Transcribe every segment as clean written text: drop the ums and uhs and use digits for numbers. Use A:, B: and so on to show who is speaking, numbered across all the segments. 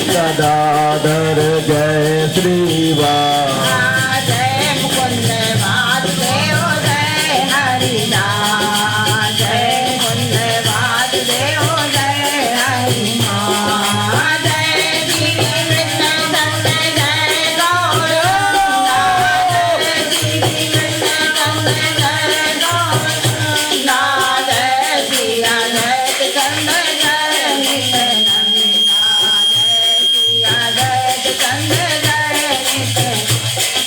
A: गदाधर जय श्रीवास
B: जय मुकुंद वासुदेव जय हरिदास जय मुकुंद वासुदेव जय हरिदास जय श्री कृष्ण चंद्र जय गौरंगा जय श्री कृष्ण चंद्र जय गौरंगा जय श्री अद्वैत चंद्र जय नित्यानंदा जय श्री अद्वैत चंद्र जय नित्यानंदा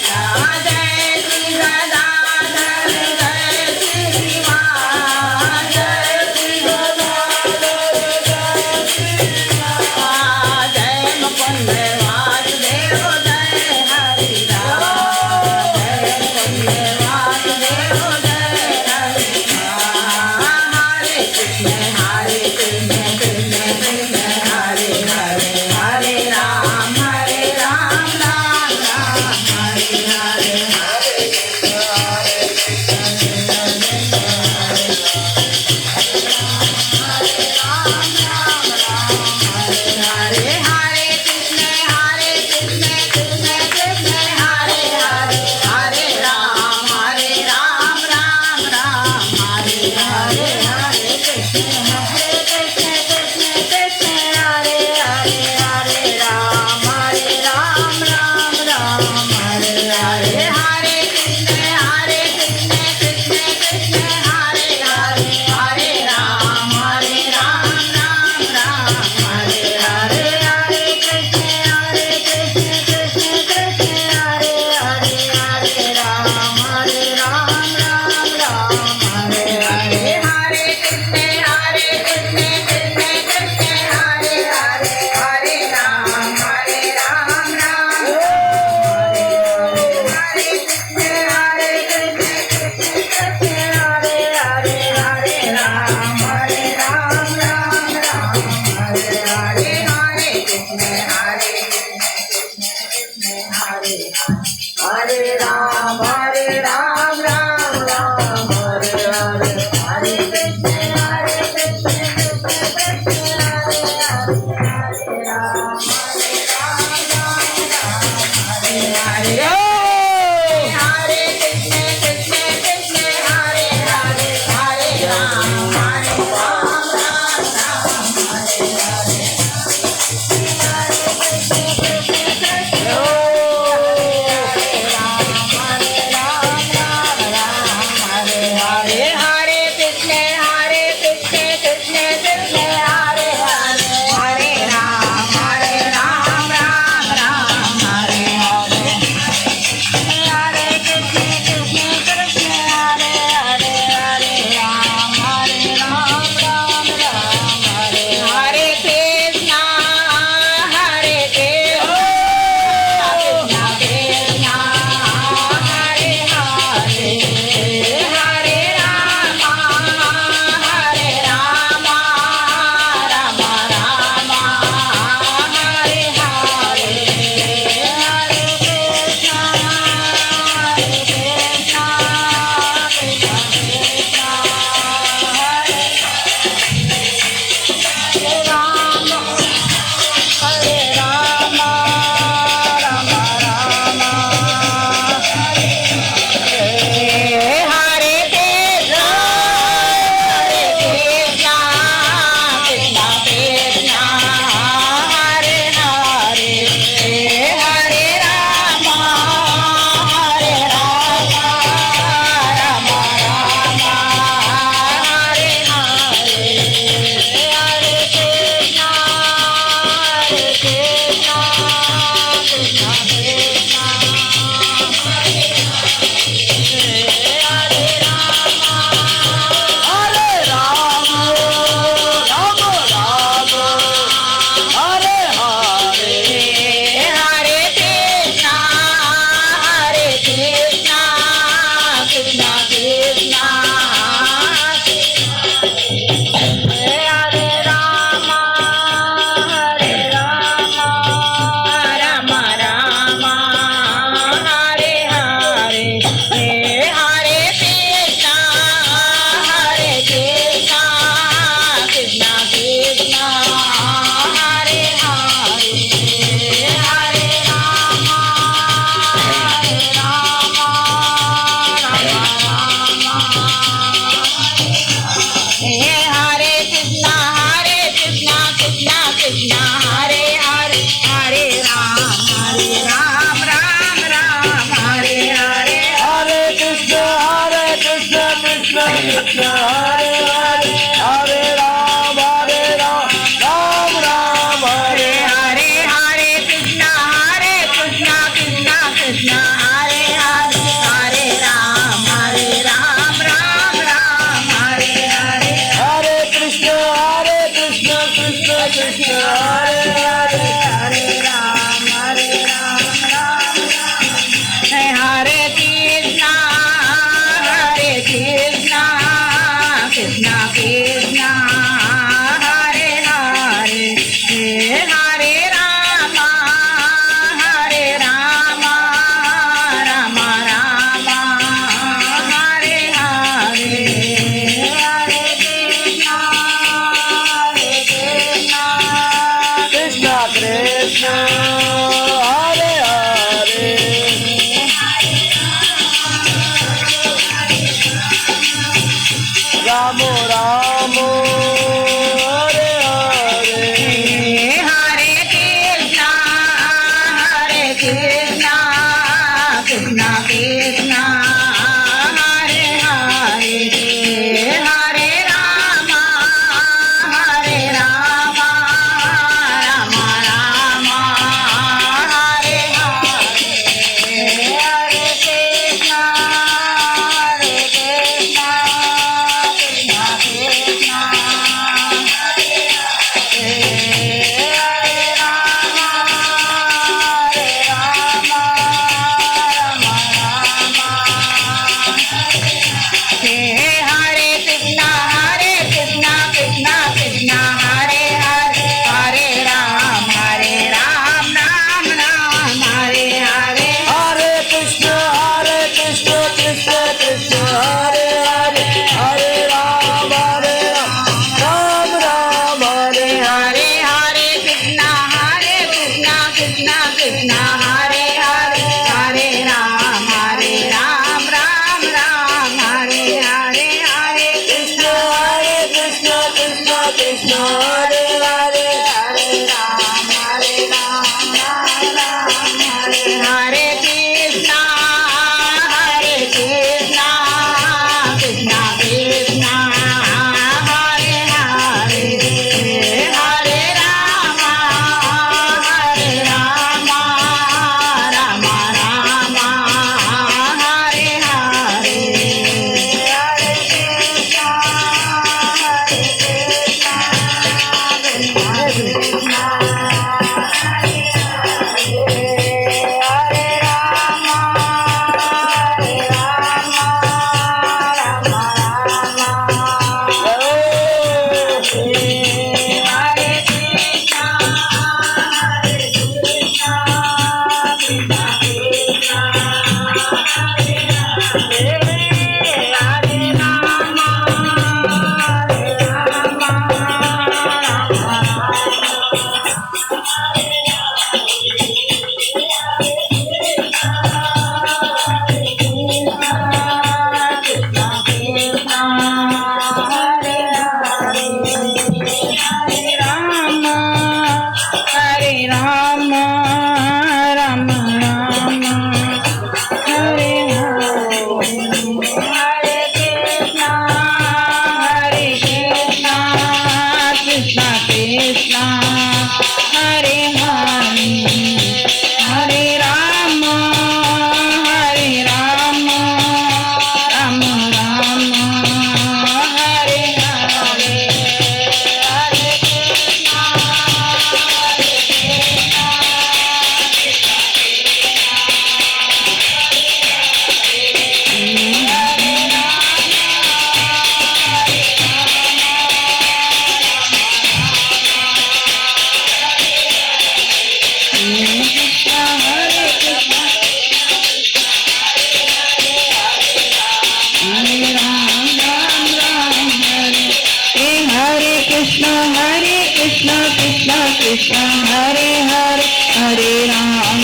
B: कृष्ण हरे हरे हरे राम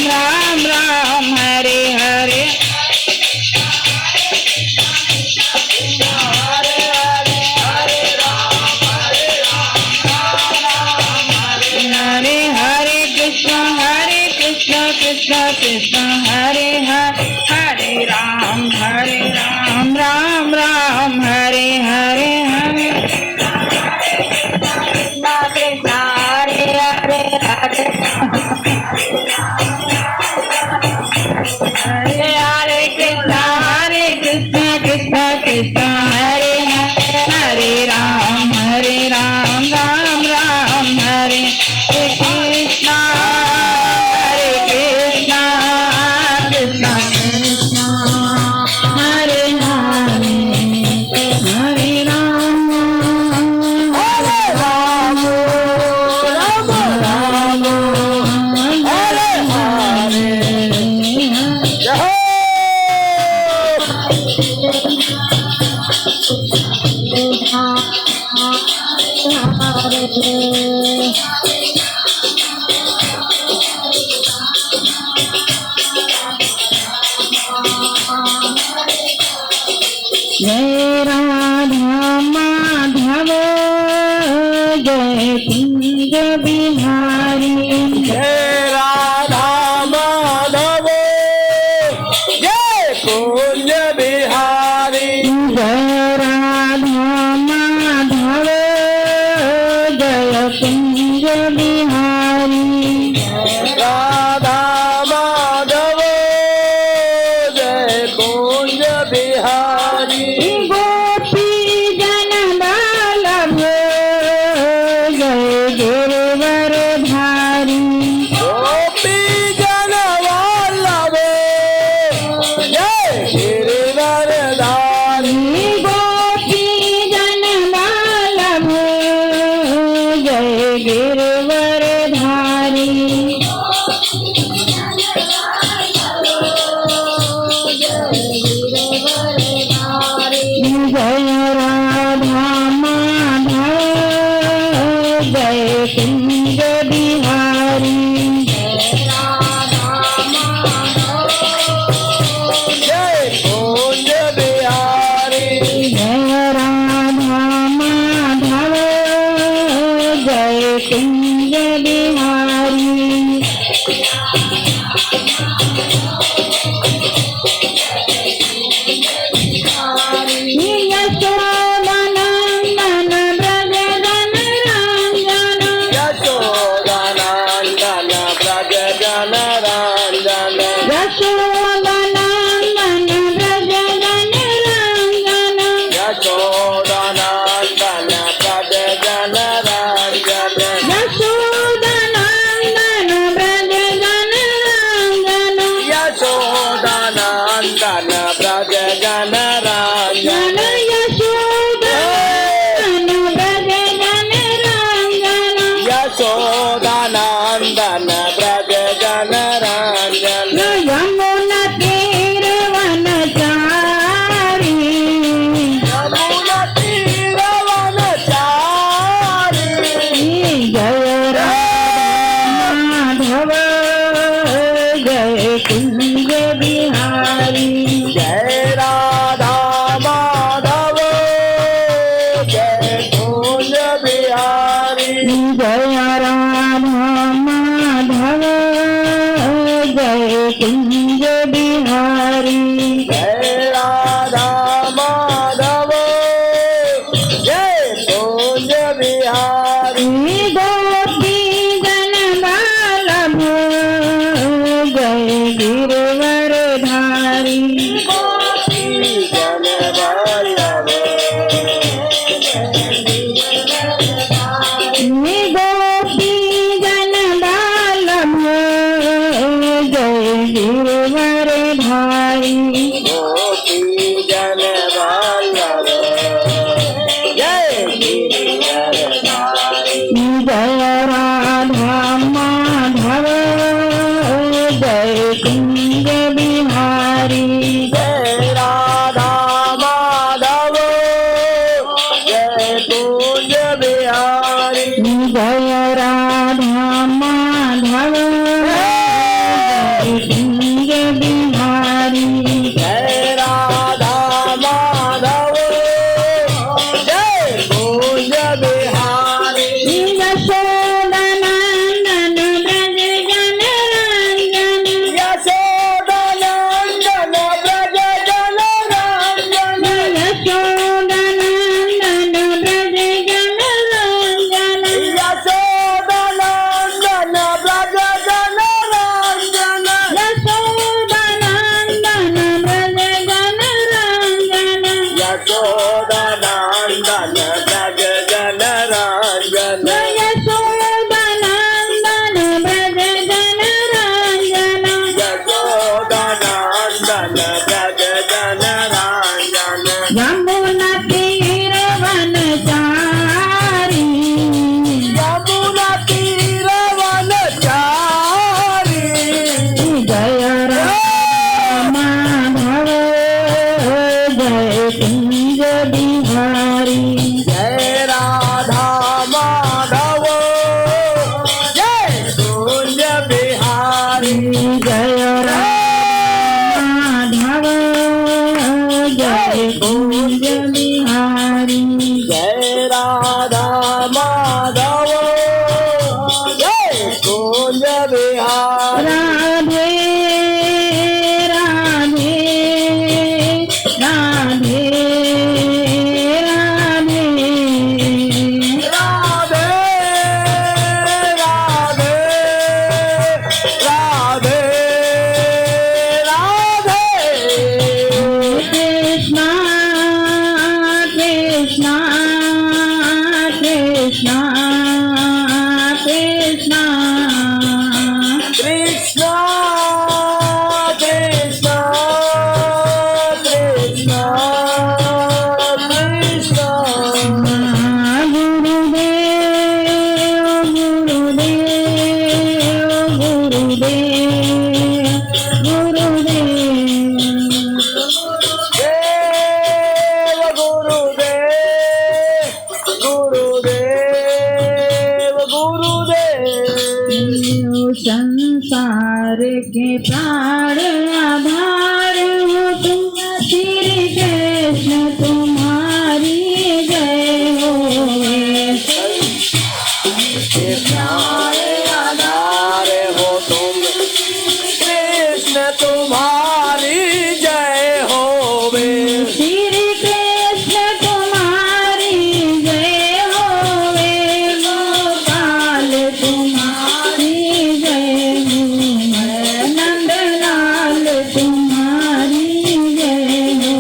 B: राम राम हरे हरे हरे हरे कृष्ण कृष्ण कृष्ण हरे हरे हरे राम राम राम हरे हरे हरे कृष्ण कृष्ण हरे हरे हरे हरे कृष्ण कृष्ण कृष्ण हरे हरे राम राम राम हरे कृष्ण कृष्ण कृष्ण हरे हरे हरे राम राम हरे हरे जय राधा माधव जय कुंज बिहारी
A: जय राधा माधव जय कुंज बिहारी
B: जय राधा माधव जय कुंज बिहारी
A: राधा माधव जय कुंज बिहारी
B: गोपी जन बालभ जय गिरवर धारी
A: गोपी जन वल्लभ जय गिरिवरधारी
B: गोपी जन बालभ जय गिरवर धारी जय राधा माधव जय कुंज बिहारी
A: जय कुंज बिहारी
B: जय राधा माधव जय कुंज बिहारी यशोदानंदन ब्रज जन रंजन
A: यशोदानंदन ब्रज जन रंजन
B: यशोदानंदन ब्रज जन रंजन
A: यशोदानंदन ब्रज जन रंजन
B: यशोदानंदन ब्रज जन रंजन
A: यशोदानंदन ब्रज जन रंजन
B: जन यशोदानंदन ब्रज जन रंजन
A: यशोदानंदन ब्रज जन रंजन
B: यमुना तीर वनचारी
A: यमुना तीर वनचारी
B: जय राधा माधव जय कुंज बिहारी
A: जय राधा माधव जय कुंज बिहारी
B: जय राधा माधव जय कुंज बिहारी
A: जय राधा माधव जय कुंज बिहारी
B: गोपी जन बालभ जय गिरवर धारी
A: गोपी जन वल्लभ
B: गोपी जन बालभ जय गिरवर धारी
A: गोपी जन वल्लभ जय गिरिवरधारी
B: जय राधा माधव जय कुंज बिहारी
A: जय राधा माधव जय कुंज बिहारी
B: जय
A: Krishna Krishna Krishna
B: संसार के प्राण आधार हो तुम श्री कृष्ण तुम्हारी जय हो
A: प्राण आधार हो तुम कृष्ण तुम्हारी जय होवे
B: श्री कृष्ण तुम्हारी जय होवे गोपाल तुम्हारी जय हो नंदलाल तुम्हारी जय हो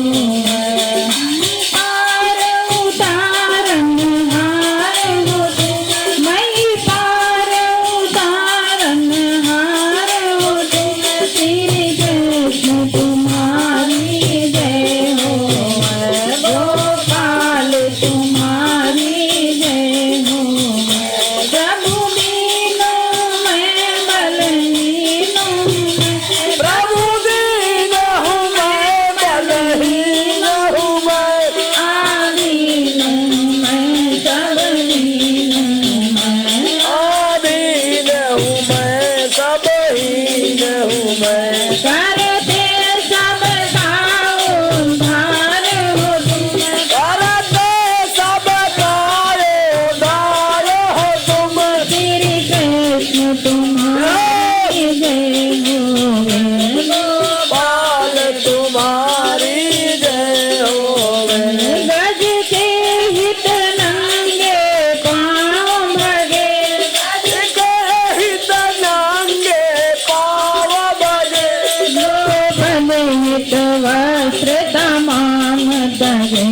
B: पार उतारन हार हो तुम मई पार उतारन हार हो तुम श्री कृष्ण तुम्हारी जय हो गोपाल तुम्हारी जय हो प्रभु दीनो मैं बलहीन
A: प्रभु दीन हूँ मैं बलहीन हूँ मैं
B: आदीन मैं सबलीन मैं
A: आदीन हूँ मैं सबहीन हूँ मैं
B: करते सब का उद्धार हो तुम
A: करते सब कार्य उदार हो तुम
B: श्री कृष्ण तुम्हारी जय हो
A: गोपाल तुम्हारी जय होवे
B: गज के हित नंगे पाँव भगे
A: के हित नंगे पाव बजे
B: गोपन हित वस्त्र तमाम तगे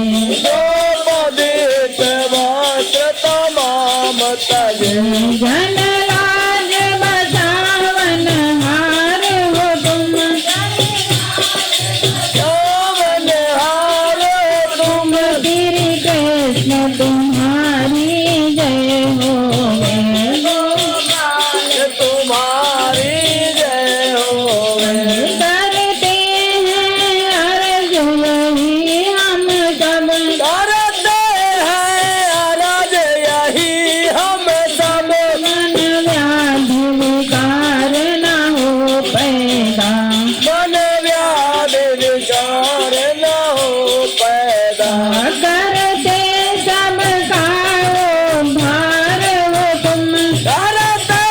A: गोपदित वस्त्र तमाम तजे
B: जन लाज बचावन हार हो तुम
A: यौवन हार तुम
B: श्री कृष्ण तुम्हारी जय हो
A: गोपाल तुम्हारी जय होवे
B: करते हैं अर्ज वही हम सब
A: करते हैं अरज यही हम सब
B: मन व्याधि विकार न हो पैदा
A: मन व्याधि विकार न हो पैदा
B: करते सब का उद्धार हो तुम
A: करते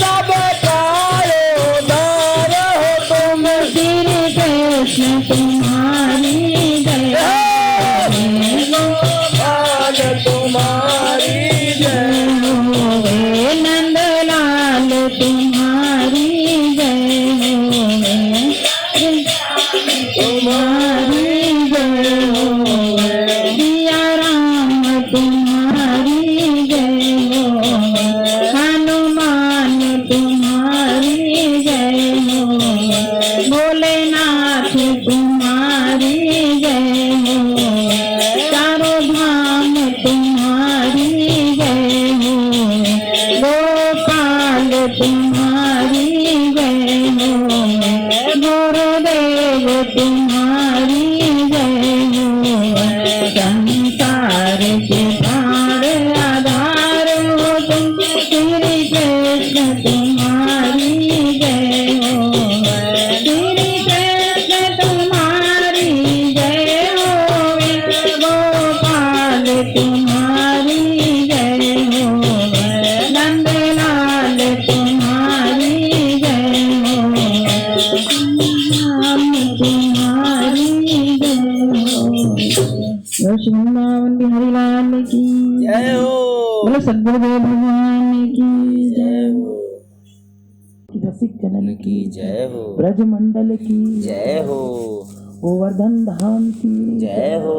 A: सब कार्य उदार हो तुम
B: श्री कृष्ण तुम्हारी जय
A: गोपाल तुम्हारी जय
B: होवे नंदलाल तुम्हारी जय होवे तुम्हारी जय होवे सिया राम तुम्हारी जय होवे हनुमान तुम्हारी जय होवे भोलेनाथ तुम्हारी जय होवे चारों धाम तुम्हारी जय होवे गोपाल तुम्हारी जय होवे गुरुदेव तुम्हारी जय होवे संसार के प्राण आधार हो तुम श्री कृष्ण तुम्हारी जय होवे श्री कृष्ण तुम्हारी जय होवे गोपाल तुम्हारी जय होवे नंदलाल तुम्हारी जय होवे राम तुम्हारी जय होवे वृंदावन बिहारी लाल की
A: जय हो
B: बोलो सद्गुरुदेव भगवान की
A: जय हो
B: रसिक जनन
A: की जय हो
B: ब्रज मंडल की
A: जय हो
B: गोवर्धन धाम की
A: जय हो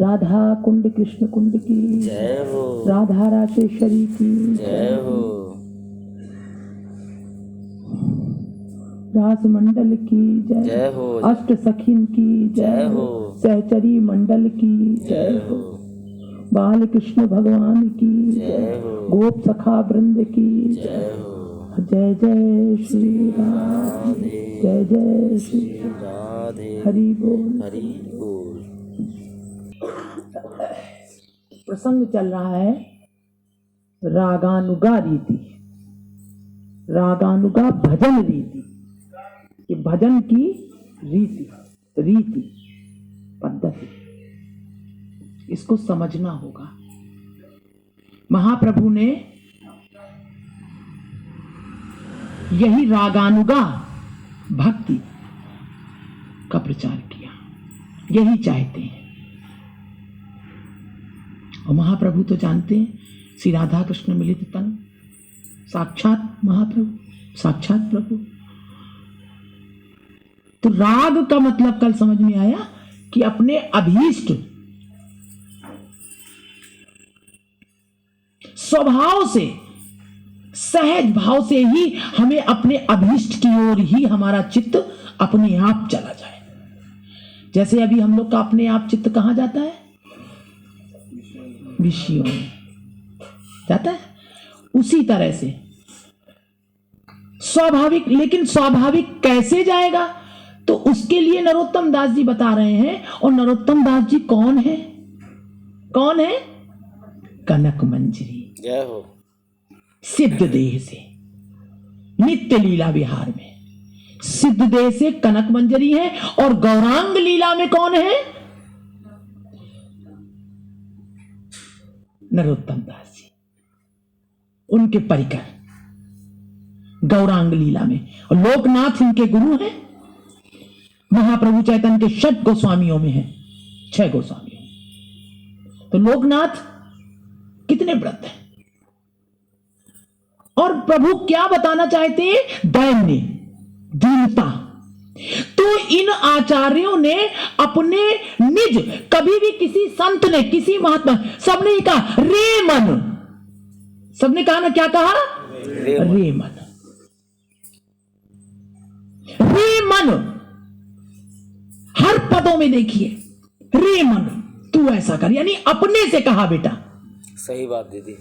B: राधा कुंड कृष्ण कुंड की
A: जय हो
B: राधा राजेश्वरी की
A: जय हो
C: रास मंडल की जय,
A: जय हो।
C: अष्ट सखीन की
A: जय
C: जय
A: हो।
C: सहचरी मंडल की जय हो, बाल कृष्ण भगवान की
A: जय हो।
C: गोप सखा वृंद की
A: जय हो।
C: जय जय श्री राधे, जय जय श्री
A: राधे।
C: हरि बोल।
A: हरि बोल।
C: प्रसंग चल रहा है रागानुगा रीति, रागानुगा भजन रीति, कि भजन की रीति पद्धति, इसको समझना होगा। महाप्रभु ने यही रागानुगा भक्ति का प्रचार किया, यही चाहते हैं। और महाप्रभु तो जानते हैं, श्री राधा कृष्ण मिलित तन, साक्षात महाप्रभु, साक्षात प्रभु। तो राग का मतलब कल समझ में आया कि अपने अभीष्ट स्वभाव से, सहज भाव से ही हमें अपने अभीष्ट की ओर ही हमारा चित्त अपने आप चला जाए। जैसे अभी हम लोग का अपने आप चित्त कहां जाता है? विषयों में जाता है। उसी तरह से स्वाभाविक, लेकिन स्वाभाविक कैसे जाएगा? तो उसके लिए नरोत्तम दास जी बता रहे हैं। और नरोत्तम दास जी कौन है? कौन है? कनक मंजरी।
A: जय हो।
C: सिद्ध देह से नित्य लीला विहार में सिद्ध देह से कनक मंजरी है। और गौरांग लीला में कौन है? नरोत्तम दास जी, उनके परिकर गौरांग लीला में। और लोकनाथ इनके गुरु हैं। महाप्रभु चैतन्य के 6 गोस्वामियों में है, 6 गोस्वामियों। तो लोकनाथ कितने व्रत हैं। और प्रभु क्या बताना चाहते हैं? दैन्य, दीनता। तो इन आचार्यों ने अपने निज, कभी भी किसी संत ने, किसी महात्मा, सबने ही कहा रे मन। सबने कहा ना, क्या कहा? रे मन। रे मन हर पदों में देखिए, रे मन तू ऐसा कर, यानी अपने से कहा बेटा।
A: सही बात दीदी।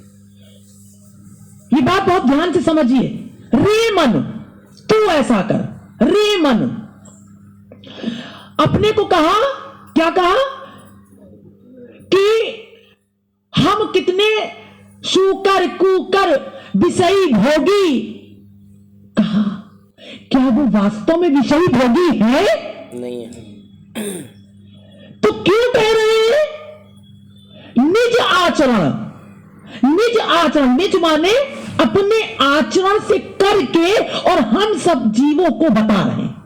C: ये बात बहुत ध्यान से समझिए। रे मन तू ऐसा कर, रे मन। अपने को कहा, क्या कहा? कि हम कितने शूकर कुकर विषयी भोगी। कहा क्या वो वास्तव में विषयी भोगी है?
A: नहीं है।
C: तो क्यों कह रहे हैं? निज आचरण, निज आचरण, निज माने अपने आचरण से करके, और हम सब जीवों को बता रहे हैं।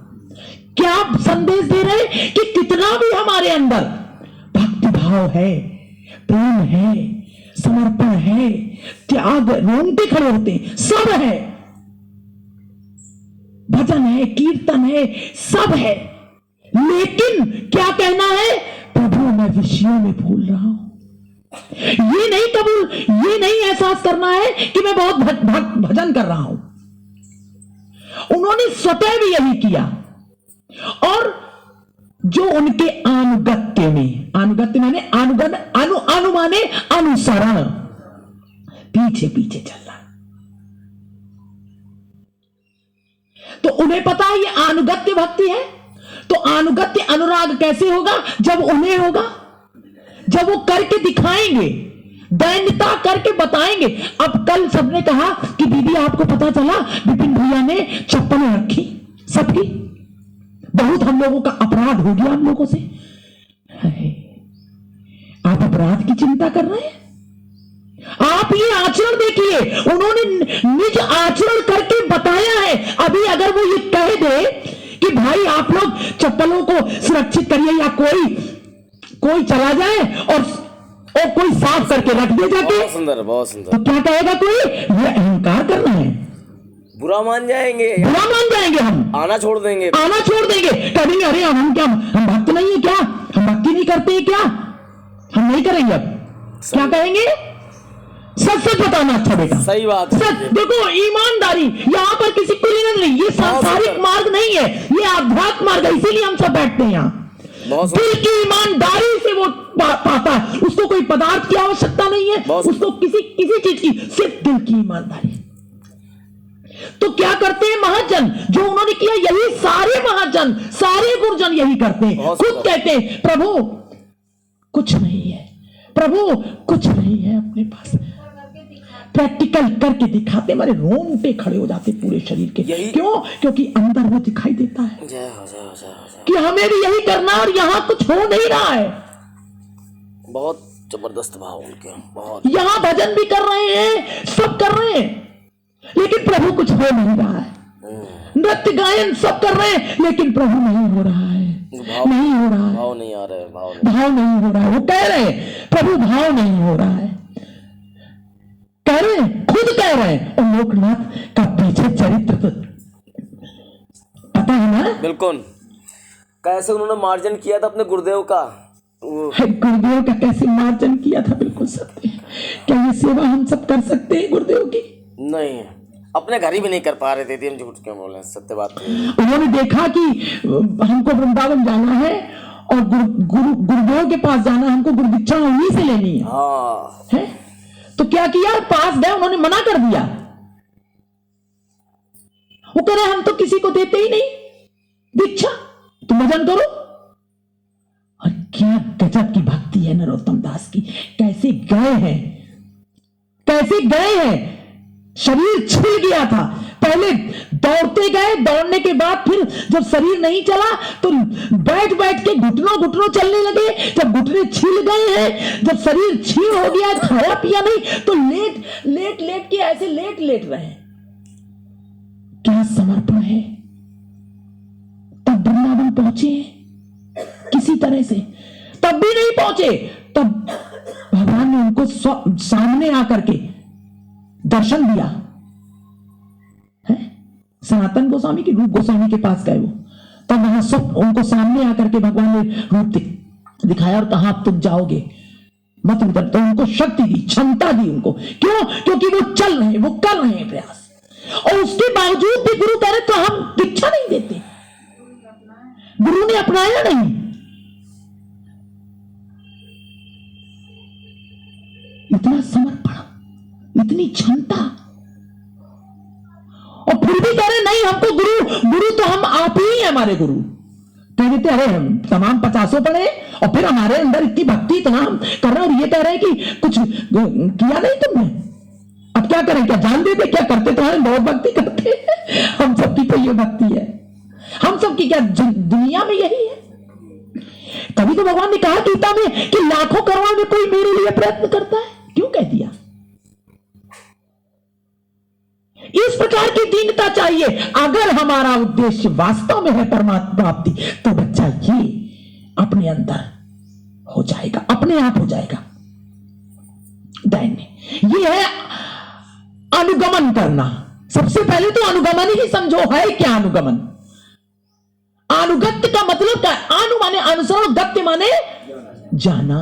C: क्या संदेश दे रहे हैं? कि कितना भी हमारे अंदर भक्ति भाव है, प्रेम है, समर्पण है, त्याग, रोंगटे खड़े होते हैं, सब है, भजन है, कीर्तन है, सब है। लेकिन क्या कहना है? प्रभु मैं विषयों में भूल रहा हूं। ये नहीं कबूल, ये नहीं एहसास करना है कि मैं बहुत भजन कर रहा हूं। उन्होंने स्वतः भी यही किया। और जो उनके अनुगत्य में, अनुगत्य माने अनुगण, अनु माने अनुसरण, पीछे पीछे चलना। तो उन्हें पता है ये अनुगत्य भक्ति है। तो अनुगत्य अनुराग कैसे होगा? जब उन्हें होगा, जब वो करके दिखाएंगे, दैन्यता करके बताएंगे। अब कल सबने कहा कि दीदी आपको पता चला विपिन भैया ने चप्पलें रखी सबकी, बहुत हम लोगों का अपराध हो गया हम लोगों से। आप अपराध की चिंता कर रहे हैं? आप ये आचरण देखिए, उन्होंने निज आचरण करके बताया है। अभी अगर वो ये कह दे कि भाई आप लोग चप्पलों को सुरक्षित करिए, या कोई चला जाए और कोई साफ करके रख दे जाके,
A: बहुत सुंदर, बहुत सुंदर,
C: तो क्या कहेगा कोई? ये अहंकार करना है,
A: बुरा मान जाएंगे,
C: बुरा मान जाएंगे, हम आना छोड़ देंगे, कहेंगे अरे हम क्या, हम भक्त नहीं है क्या, हम भक्ति नहीं करते हैं क्या, हम नहीं करेंगे। अब क्या कहेंगे? सच सच बताना अच्छा बेटा,
A: सही बात है।
C: सच। देखो ईमानदारी यहाँ पर किसी को लेना नहीं, ये सांसारिक मार्ग नहीं है, ये आध्यात्म मार्ग है, इसीलिए हम सब बैठते हैं यहाँ।
A: बहुत
C: दिल की ईमानदारी से वो पाता है, उसको कोई पदार्थ की आवश्यकता नहीं है, उसको किसी चीज की, सिर्फ दिल की ईमानदारी। तो क्या करते हैं महाजन, जो उन्होंने किया यही सारे महाजन, सारे गुरुजन यही करते हैं। खुद कहते हैं प्रभु कुछ नहीं है, प्रभु कुछ नहीं है अपने पास। प्रैक्टिकल करके दिखाते, हमारे रोंगटे खड़े हो जाते पूरे शरीर के। क्यों? क्योंकि अंदर वो दिखाई देता है कि हमें भी यही करना, और यहां कुछ हो नहीं रहा है।
A: बहुत जबरदस्त भाव उनके, बहुत।
C: यहां भजन भी कर रहे हैं, सब कर रहे हैं, लेकिन प्रभु कुछ हो नहीं रहा है। नृत्य गायन सब कर रहे हैं, लेकिन प्रभु नहीं हो रहा है, नहीं हो रहा है,
A: भाव नहीं आ रहा है,
C: भाव नहीं हो रहा है। वो कह रहे हैं प्रभु भाव नहीं हो रहा है, कह रहे हैं, खुद कह रहे हैं। और लोकनाथ का पीछे चरित्र तो पता है ना,
A: बिल्कुल। कैसे उन्होंने मार्जन किया था अपने गुरुदेव का,
C: गुरुदेव का कैसे मार्जन किया था, बिल्कुल सत्य। क्या ये सेवा हम सब कर सकते हैं गुरुदेव की?
A: नहीं, अपने घर ही भी नहीं कर पा रहे थे। हम झूठ क्यों बोल रहे हैं, सत्य बात है।
C: उन्होंने देखा कि हमको वृंदावन जाना है और गुरुदेव के पास जाना है, हमको गुरु दीक्षा उन्हीं से लेनी है।
A: हाँ
C: है? तो क्या किया, पास गए, उन्होंने मना कर दिया। वो कह रहे हम तो किसी को देते ही नहीं दीक्षा, तुम भजन करो। और क्या गजब की भक्ति है नरोत्तम दास की, कैसे गए हैं, कैसे गए हैं। शरीर छिल गया था, पहले दौड़ते गए, दौड़ने के बाद फिर जब शरीर नहीं चला तो बैठ बैठ के घुटनों चलने लगे। जब घुटने छिल गए हैं, जब शरीर छील हो गया, खाया पिया नहीं, तो लेट के ऐसे लेट रहे हैं। क्या समर्पण है। तब वृंदावन पहुंचे किसी तरह से, तब भी नहीं पहुंचे, तब भगवान ने उनको सामने आकर के दर्शन दिया है। सनातन गोस्वामी की, रूप गोस्वामी के पास गए वो, तब वहां सब उनको सामने आकर के भगवान ने रूप दिखाया और कहा आप तुम जाओगे मत उधर। तो उनको शक्ति दी, क्षमता दी उनको। क्यों? क्योंकि वो चल रहे हैं, वो कर रहे हैं प्रयास। और उसके बावजूद भी गुरु कह रहे तो हम दीक्षा नहीं देते, गुरु ने अपनाया नहीं। इतना समर्पण, इतनी क्षमता, और फिर भी कह रहे नहीं हमको गुरु तो हम आप ही हैं हमारे गुरु। कह देते अरे हम तमाम 50 पढ़े और फिर हमारे अंदर इतनी भक्ति, इतना हम कर रहे हैं, और ये कह रहे हैं कि कुछ किया नहीं तुमने, अब क्या करें, क्या जान देते, क्या करते तो हैं, बहुत भक्ति करते हैं। हम सबकी तो ये भक्ति है, हम सबकी क्या दुनिया में यही है। तभी तो भगवान ने कहा गीता में कि लाखों करोड़ों में कोई मेरे लिए प्रयत्न करता है। क्यों कह दिया? इस प्रकार की दीनता चाहिए। अगर हमारा उद्देश्य वास्तव में है परमात्मा प्राप्ति, तो बच्चा ये अपने अंदर हो जाएगा, अपने आप हो जाएगा। दैन्य ये है अनुगमन करना। सबसे पहले तो अनुगमन ही समझो, है क्या अनुगमन? अनुगत्य का मतलब क्या? अनु माने अनुसरण, गत्य माने जाना,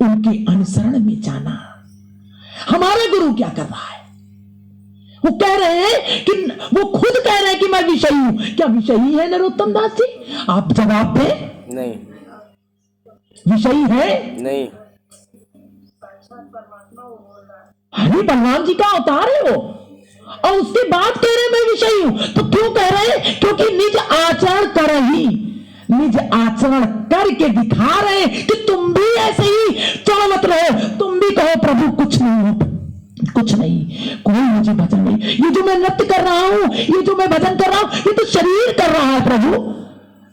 C: उनके अनुसरण में जाना। हमारा गुरु क्या कर रहा है? वो कह रहे हैं कि वो खुद कह रहे हैं कि मैं विषयी हूं। क्या विषयी है नरोत्तम दास जी? आप जवाब दें।
A: नहीं।
C: विषयी है?
A: नहीं।
C: हरि भगवान जी का अवतार है वो, और उसके बाद कह रहे हैं मैं विषयी हूं। तो क्यों कह रहे हैं? क्योंकि निज आचरण कर ही, निज आचरण करके दिखा रहे हैं कि तुम भी ऐसे ही चलो मत रहो, तुम भी कहो प्रभु कुछ नहीं हो, कुछ नहीं, कोई मुझे भजन नहीं। ये जो मैं नृत्य कर रहा हूं, ये जो मैं भजन कर रहा हूं, ये तो शरीर कर रहा है प्रभु,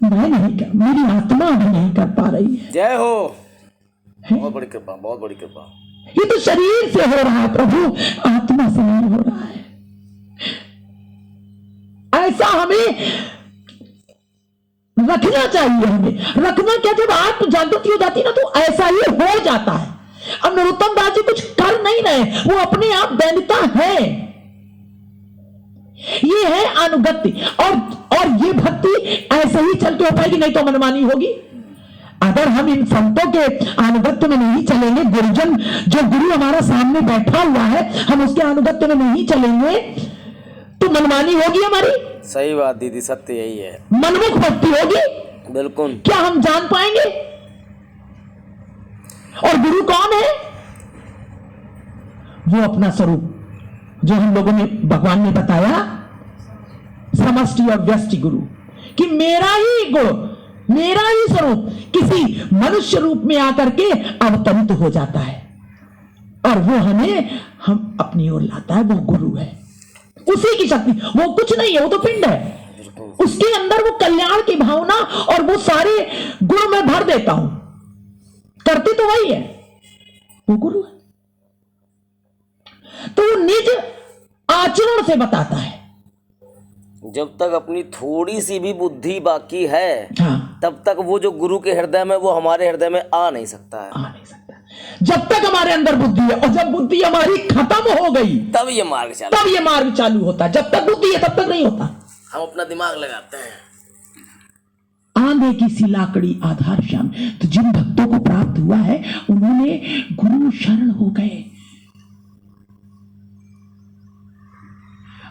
C: मैं नहीं कर, मेरी आत्मा भी नहीं कर पा रही है।
A: जय हो, बहुत बड़ी कृपा, बहुत बड़ी कृपा।
C: ये तो शरीर से हो रहा है प्रभु, आत्मा से नहीं हो रहा है। ऐसा हमें रखना चाहिए। हमें रखना क्या, जब आत्म जागृति हो जाती ना तो ऐसा ही हो जाता है। अब नरोत्तम दास जी कुछ कर नहीं रहे, वो अपने आप दैन्यता है। ये है अनुगत्य। और ये भक्ति ऐसे ही चल के हो पाएगी, नहीं तो मनमानी होगी। अगर हम इन संतों के अनुगत्य में नहीं चलेंगे, गुरुजन जो गुरु हमारा सामने बैठा हुआ है, हम उसके अनुगत्य में नहीं चलेंगे तो मनमानी होगी हमारी।
A: सही बात दीदी, सत्य यही है।
C: मनमुख भक्ति होगी,
A: बिल्कुल।
C: क्या हम जान पाएंगे? और गुरु कौन है? वो अपना स्वरूप जो हम लोगों ने, भगवान ने बताया, समष्टि और व्यष्टि गुरु, कि मेरा ही गुण, मेरा ही स्वरूप किसी मनुष्य रूप में आकर के अवतरित हो जाता है और वो हम अपनी ओर लाता है। वो गुरु है, उसी की शक्ति। वो कुछ नहीं है, वो तो पिंड है। उसके अंदर वो कल्याण की भावना और वो सारे गुण मैं भर देता हूं। करती तो वही है, वो गुरु है। तो वो निज आचरण से बताता है।
A: जब तक अपनी थोड़ी सी भी बुद्धि बाकी है,
C: हाँ,
A: तब तक वो जो गुरु के हृदय में, वो हमारे हृदय में आ नहीं सकता है।
C: आ नहीं सकता। जब तक हमारे अंदर बुद्धि है, और जब बुद्धि हमारी खत्म हो गई
A: तब ये मार्ग चालू,
C: तब ये मार्ग चालू होता है। जब तक बुद्धि है तब तक नहीं होता।
A: हम अपना दिमाग लगाते हैं।
C: आंधे की सी लाकड़ी आधार श्याम। तो जिन भक्तों को प्राप्त हुआ है, उन्होंने गुरु शरण हो गए।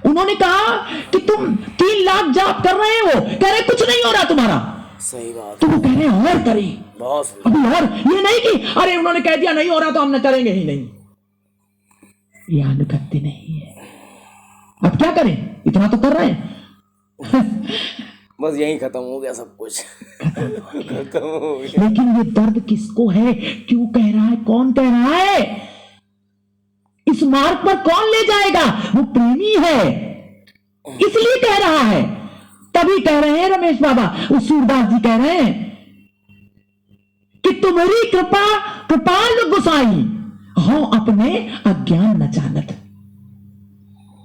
C: उन्होंने कहा कि तुम 3 लाख जाप कर रहे हो, कह रहे कुछ नहीं हो रहा तुम्हारा।
A: सही बात।
C: तो वो कह रहे और करें,
A: बहुत सुंदर।
C: अभी और। ये नहीं कि अरे उन्होंने कह दिया नहीं हो रहा तो हम न करेंगे ही नहीं। ये अनुगत्य नहीं है। अब क्या करें, इतना तो कर रहे हैं।
A: बस यही खत्म हो गया सब कुछ। खत्म हो गया।
C: लेकिन ये दर्द किसको है, क्यों कह रहा है, कौन कह रहा है, इस मार्ग पर कौन ले जाएगा? वो प्रेमी है, इसलिए कह रहा है। तभी कह रहे हैं रमेश बाबा, उस सूरदास जी कह रहे हैं कि तुम्हारी कृपा कृपाल गुसाई हो अपने अज्ञान न जानत।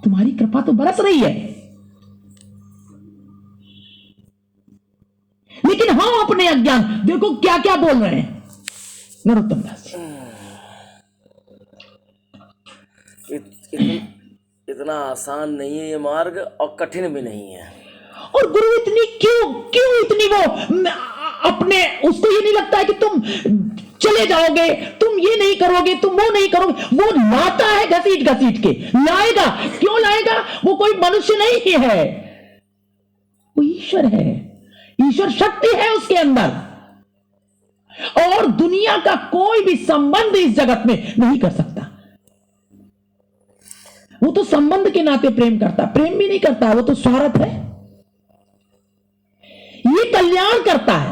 C: तुम्हारी कृपा तो बरस रही है, लेकिन हम अपने अज्ञान, देखो क्या क्या बोल रहे हैं नरोत्तम दास जी।
A: इतना आसान नहीं है ये मार्ग, और कठिन भी नहीं है।
C: और गुरु इतनी क्यों इतनी वो अपने, उसको ये नहीं लगता है कि तुम चले जाओगे, तुम ये नहीं करोगे, तुम वो नहीं करोगे। वो लाता है घसीट घसीट के लाएगा। क्यों लाएगा? वो कोई मनुष्य नहीं है, वो ईश्वर है। ईश्वर शक्ति है उसके अंदर, और दुनिया का कोई भी संबंध इस जगत में नहीं कर सकता। वो तो संबंध के नाते प्रेम करता, प्रेम भी नहीं करता, वो तो स्वार्थ है। ये कल्याण करता है,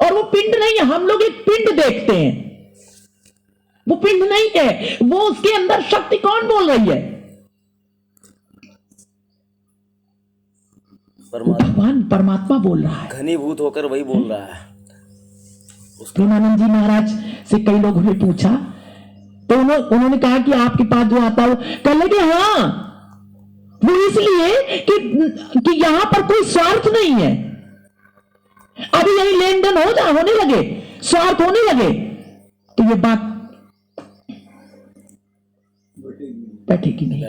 C: और वो पिंड नहीं है। हम लोग एक पिंड देखते हैं, वो पिंड नहीं है। वो उसके अंदर शक्ति कौन बोल रही है? भगवान परमात्मा बोल रहा है,
A: घनीभूत होकर वही बोल रहा है।
C: प्रेमानंद जी महाराज से कई लोगों ने पूछा, तो उन्होंने कहा कि आपके पास जो आता हो, कह लगे हाँ, वो इसलिए कि यहां पर कोई स्वार्थ नहीं है। अभी यही लेन देन होने लगे, स्वार्थ होने लगे, तो ये बात बैठेगी नहीं।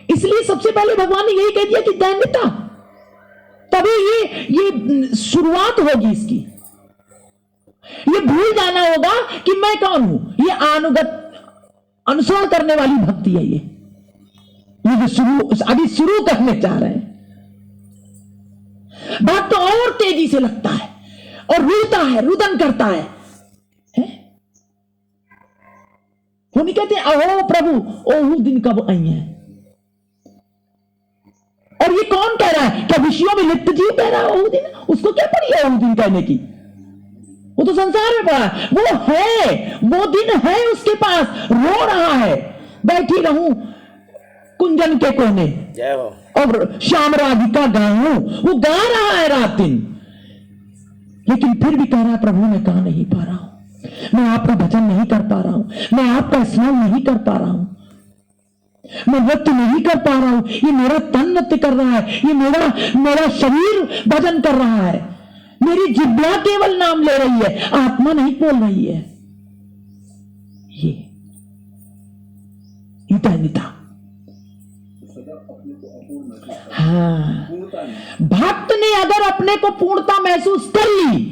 C: इसलिए सबसे पहले भगवान ने यही कह दिया कि दैन्यता, तभी ये शुरुआत होगी इसकी। ये भूल जाना होगा कि मैं कौन हूं। ये अनुसरण करने वाली भक्ति है। ये जो अभी शुरू करने चाह रहे हैं, भक्त और तेजी से लगता है और रुदता है, रुदन करता है। वो नहीं कहते अहो प्रभु ओहू दिन कब आई है। और ये कौन कह रहा है? क्या विषयों में लिप्त जीव कह रहा है ओहू दिन? उसको क्या पड़ी है ओहू दिन कहने की? वो तो संसार में पड़ा है। वो है, वो दिन है उसके पास, रो रहा है, बैठी रहूं कुंजन के कोने और श्याम राधिका गाऊं। वो गा रहा है रात दिन, लेकिन फिर भी कह रहा है प्रभु मैं गा नहीं पा रहा हूं, मैं आपका भजन नहीं कर पा रहा हूं, मैं आपका स्मरण नहीं कर पा रहा हूं, मैं नृत्य नहीं कर पा रहा हूं। ये मेरा तन नृत्य कर रहा है, ये मेरा शरीर भजन कर रहा है, मेरी जिह्वा केवल नाम ले रही है, आत्मा नहीं बोल रही है। ये दैन्यता। हाँ, भक्त ने अगर अपने को पूर्णता महसूस कर ली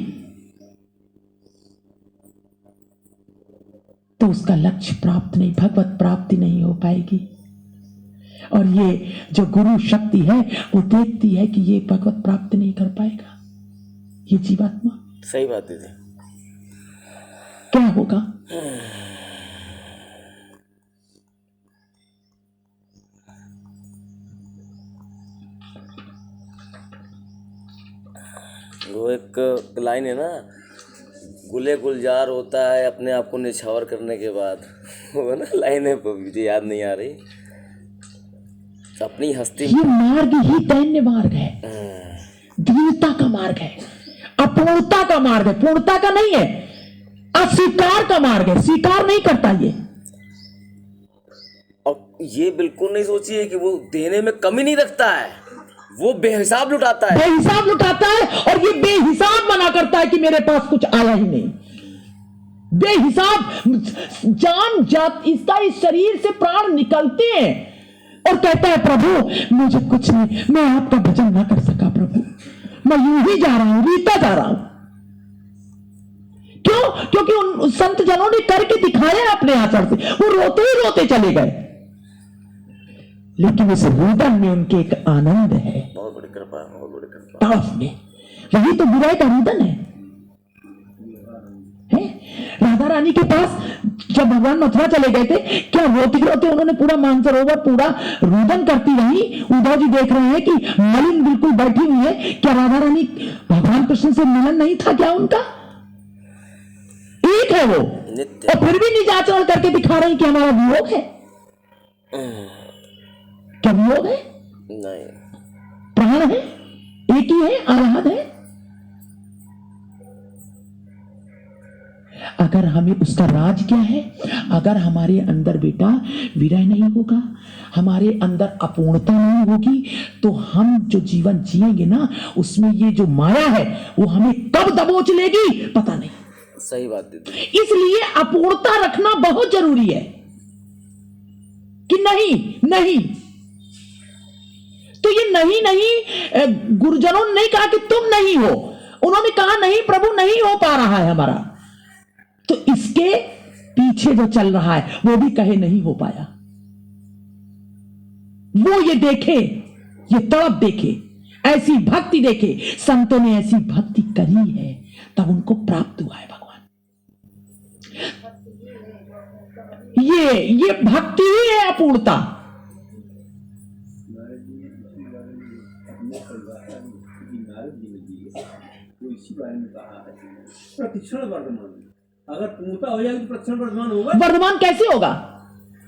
C: तो उसका लक्ष्य प्राप्त नहीं, भगवत प्राप्ति नहीं हो पाएगी। और ये जो गुरु शक्ति है वो देखती है कि ये भगवत प्राप्ति नहीं कर पाएगा, ये जीवात्मा।
A: सही बात है।
C: क्या होगा?
A: वो एक लाइन है ना, गुले गुलजार होता है अपने आप को निछावर करने के बाद। वो ना लाइन है, मुझे याद नहीं आ रही। अपनी हस्ती,
C: ये मार्ग ही दैन्य मार्ग है, दीनता का मार्ग है, अपूर्णता का मार्ग है, पूर्णता का नहीं है, अस्वीकार का मार्ग है, स्वीकार नहीं करता ये।
A: और ये बिल्कुल नहीं सोचिए कि वो देने में कमी नहीं रखता है, वो बेहिसाब लुटाता है,
C: बेहिसाब लुटाता है। और ये बेहिसाब मना करता है कि मेरे पास कुछ आया ही नहीं। बेहिसाब जान जात, इसका इस शरीर से प्राण निकलते हैं और कहता है प्रभु मुझे कुछ नहीं, मैं आपका भजन ना कर सका प्रभु, मैं यूं ही जा रहा हूं, रीता जा रहा हूं। क्यों? क्योंकि उन संत जनों ने करके दिखाया अपने आचरण से, वो रोते ही रोते चले गए, लेकिन इस रुदन में उनके एक आनंद है,
A: बहुत बड़ी कृपा है, बहुत बड़ी कृपा।
C: तड़फ में, वही तो बुराई का रुदन है। राधा रानी के पास जब भगवान मथुरा चले गए थे, क्या रोते रोते उन्होंने पूरा मानसरोवर पूरा रुदन करती रही। उद्धव जी देख रहे हैं कि मलिन बिल्कुल बैठी हुई है, क्या राधा रानी भगवान कृष्ण से मिलन नहीं था क्या उनका? एक है वो, और फिर भी निज आचरण करके दिखा रहे हैं कि हमारा वियोग है। क्या वियोग है?
A: नहीं,
C: प्राण है, एक ही है, आराध है। अगर हमें उसका राज क्या है, अगर हमारे अंदर बेटा विरह नहीं होगा, हमारे अंदर अपूर्णता नहीं होगी, तो हम जो जीवन जिएंगे ना, उसमें ये जो माया है वो हमें कब दबोच लेगी पता नहीं।
A: सही बात दीदी।
C: इसलिए अपूर्णता रखना बहुत जरूरी है कि नहीं नहीं। तो ये नहीं नहीं गुरुजनों ने नहीं कहा कि तुम नहीं हो, उन्होंने कहा नहीं प्रभु नहीं हो पा रहा है हमारा, तो इसके पीछे जो चल रहा है वो भी कहे नहीं हो पाया। वो ये देखे, ये तड़प देखे, ऐसी भक्ति देखे, संतों ने ऐसी भक्ति करी है तब उनको प्राप्त हुआ है भगवान। ये भक्ति ही है अपूर्णता।
D: प्रतिक्षण वर्धमान, अगर पूर्णता हो जाएगी तो प्रतिक्षण वर्धमान होगा।
C: वर्धमान कैसे होगा?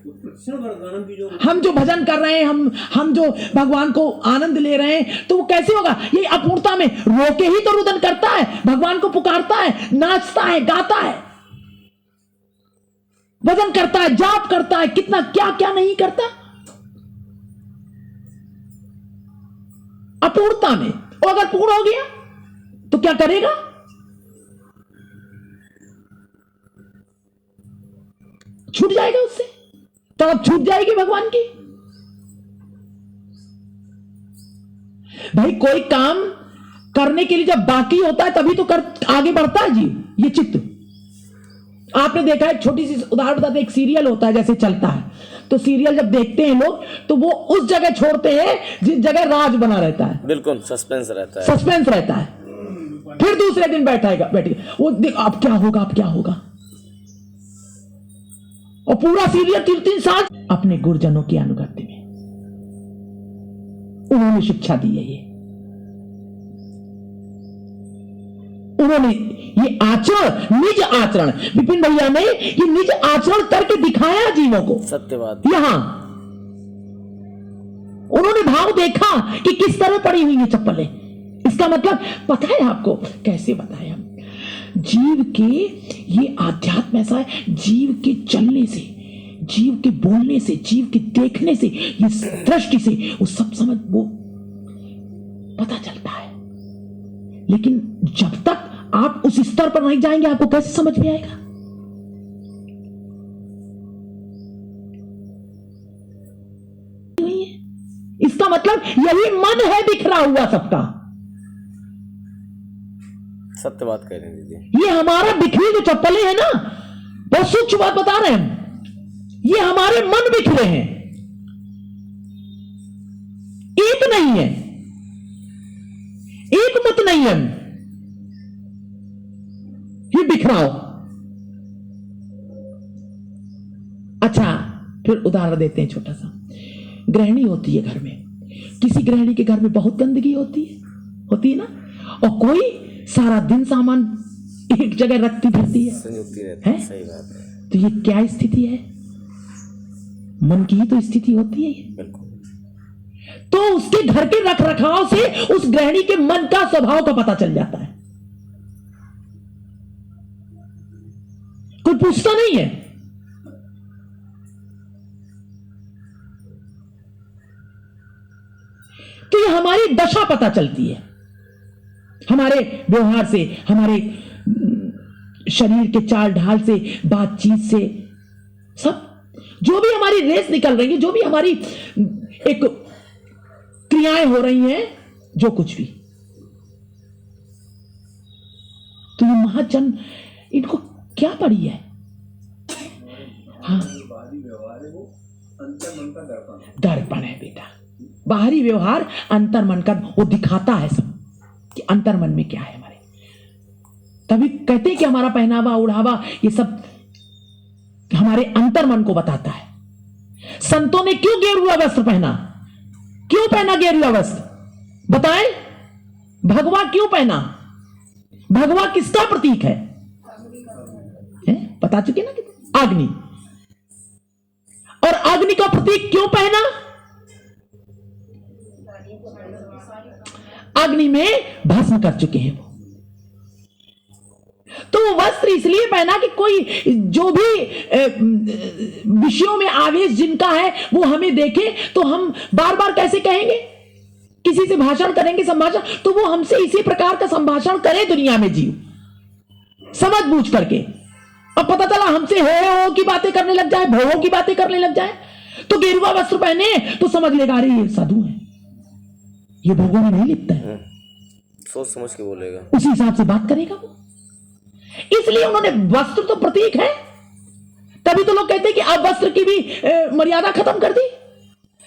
D: प्रतिक्षण वर्धमान भी जो
C: हम जो भजन कर रहे हैं, हम जो भगवान को आनंद ले रहे हैं, तो वो कैसे होगा? ये अपूर्णता में रोके ही तो रुदन करता है, भगवान को पुकारता है, नाचता है, गाता है, भजन करता है, जाप करता है, कितना क्या क्या नहीं करता अपूर्णता में। और अगर पूर्ण हो गया तो क्या करेगा? छूट जाएगा उससे, तड़प छूट जाएगी भगवान की। भाई कोई काम करने के लिए जब बाकी होता है तभी तो आगे बढ़ता है जीव, ये चित्त। आपने देखा है, छोटी सी उदाहरण बताते, एक सीरियल होता है जैसे चलता है, तो सीरियल जब देखते हैं लोग तो वो उस जगह छोड़ते हैं जिस जगह राज बना रहता है,
A: बिल्कुल सस्पेंस रहता है,
C: सस्पेंस रहता है। फिर दूसरे दिन बैठेगा वो अब क्या होगा, अब क्या होगा, और पूरा सीरियल 3-3 साल अपने गुरुजनों की अनुगत्य में उन्होंने शिक्षा दी है। ये उन्होंने ये आचरण, निज आचरण, विपिन भैया ने ये निज आचरण करके दिखाया जीवों को।
A: सत्य बात।
C: यहां उन्होंने भाव देखा कि किस तरह पड़ी हुई है चप्पलें। इसका मतलब पता है आपको? कैसे बताएं हम? जीव के ये आध्यात्म ऐसा है, जीव के चलने से, जीव के बोलने से, जीव के देखने से, ये दृष्टि से वो सब समझ वो पता चलता है। लेकिन जब तक आप उस स्तर पर नहीं जाएंगे आपको कैसे समझ में आएगा? इसका मतलब यही मन है बिखरा हुआ सबका।
A: सत्य बात कह रहे हैं दीदी।
C: ये हमारा बिखरी जो चप्पलें हैं ना, बहुत सूक्ष्म बात बता रहे हैं हम, ये हमारे मन बिखरे हैं, एक नहीं है, एक मत नहीं है, ये बिखराओ। अच्छा, फिर उदाहरण देते हैं छोटा सा। गृहिणी होती है घर में, किसी गृहिणी के घर में बहुत गंदगी होती है ना, और कोई सारा दिन सामान एक जगह रखती फिरती है,
A: संयुक्ति रहती है। सही बात है।
C: तो ये क्या स्थिति है? मन की ही तो स्थिति होती है ये।
A: बिल्कुल।
C: तो उसके घर के रख रखाव से उस गृहिणी के मन का स्वभाव का पता चल जाता है, कोई पूछता नहीं है। तो ये हमारी दशा पता चलती है, हमारे व्यवहार से, हमारे शरीर के चाल ढाल से, बातचीत से, सब जो भी हमारी रेस निकल रही है, जो भी हमारी एक क्रियाएं हो रही हैं, जो कुछ भी। तो ये महाजन, इनको क्या पड़ी है? हाँ, दर्पण है बेटा। बाहरी व्यवहार अंतर मन का, वो दिखाता है सब कि अंतर मन में क्या है हमारे। तभी कहते हैं कि हमारा पहनावा उढ़ावा ये सब हमारे अंतर मन को बताता है। संतों ने क्यों गेरुआ वस्त्र पहना? क्यों पहना गेरुआ वस्त्र? बताएं। भगवा क्यों पहना? भगवा किसका प्रतीक है? बता चुके ना, अग्नि। और अग्नि का प्रतीक क्यों पहना? अग्नि में भस्म कर चुके हैं वो। तो वो वस्त्र इसलिए पहना कि कोई जो भी विषयों में आवेश जिनका है वो हमें देखे तो हम बार बार कैसे कहेंगे, किसी से भाषण करेंगे, संभाषण, तो वो हमसे इसी प्रकार का संभाषण करे दुनिया में, जीव समझ बूझ करके। अब पता चला हमसे हो की बातें करने लग जाए, भो की बातें करने लग जाए, तो गेरुआ वस्त्र पहने तो समझ लेगा अरे ये साधु है, ये भोगों में नहीं लिपता है,
A: सोच समझ के बोलेगा,
C: उसी हिसाब से बात करेगा वो। इसलिए उन्होंने, वस्त्र तो प्रतीक है, तभी तो लोग कहते हैं कि अब वस्त्र की भी मर्यादा खत्म कर दी।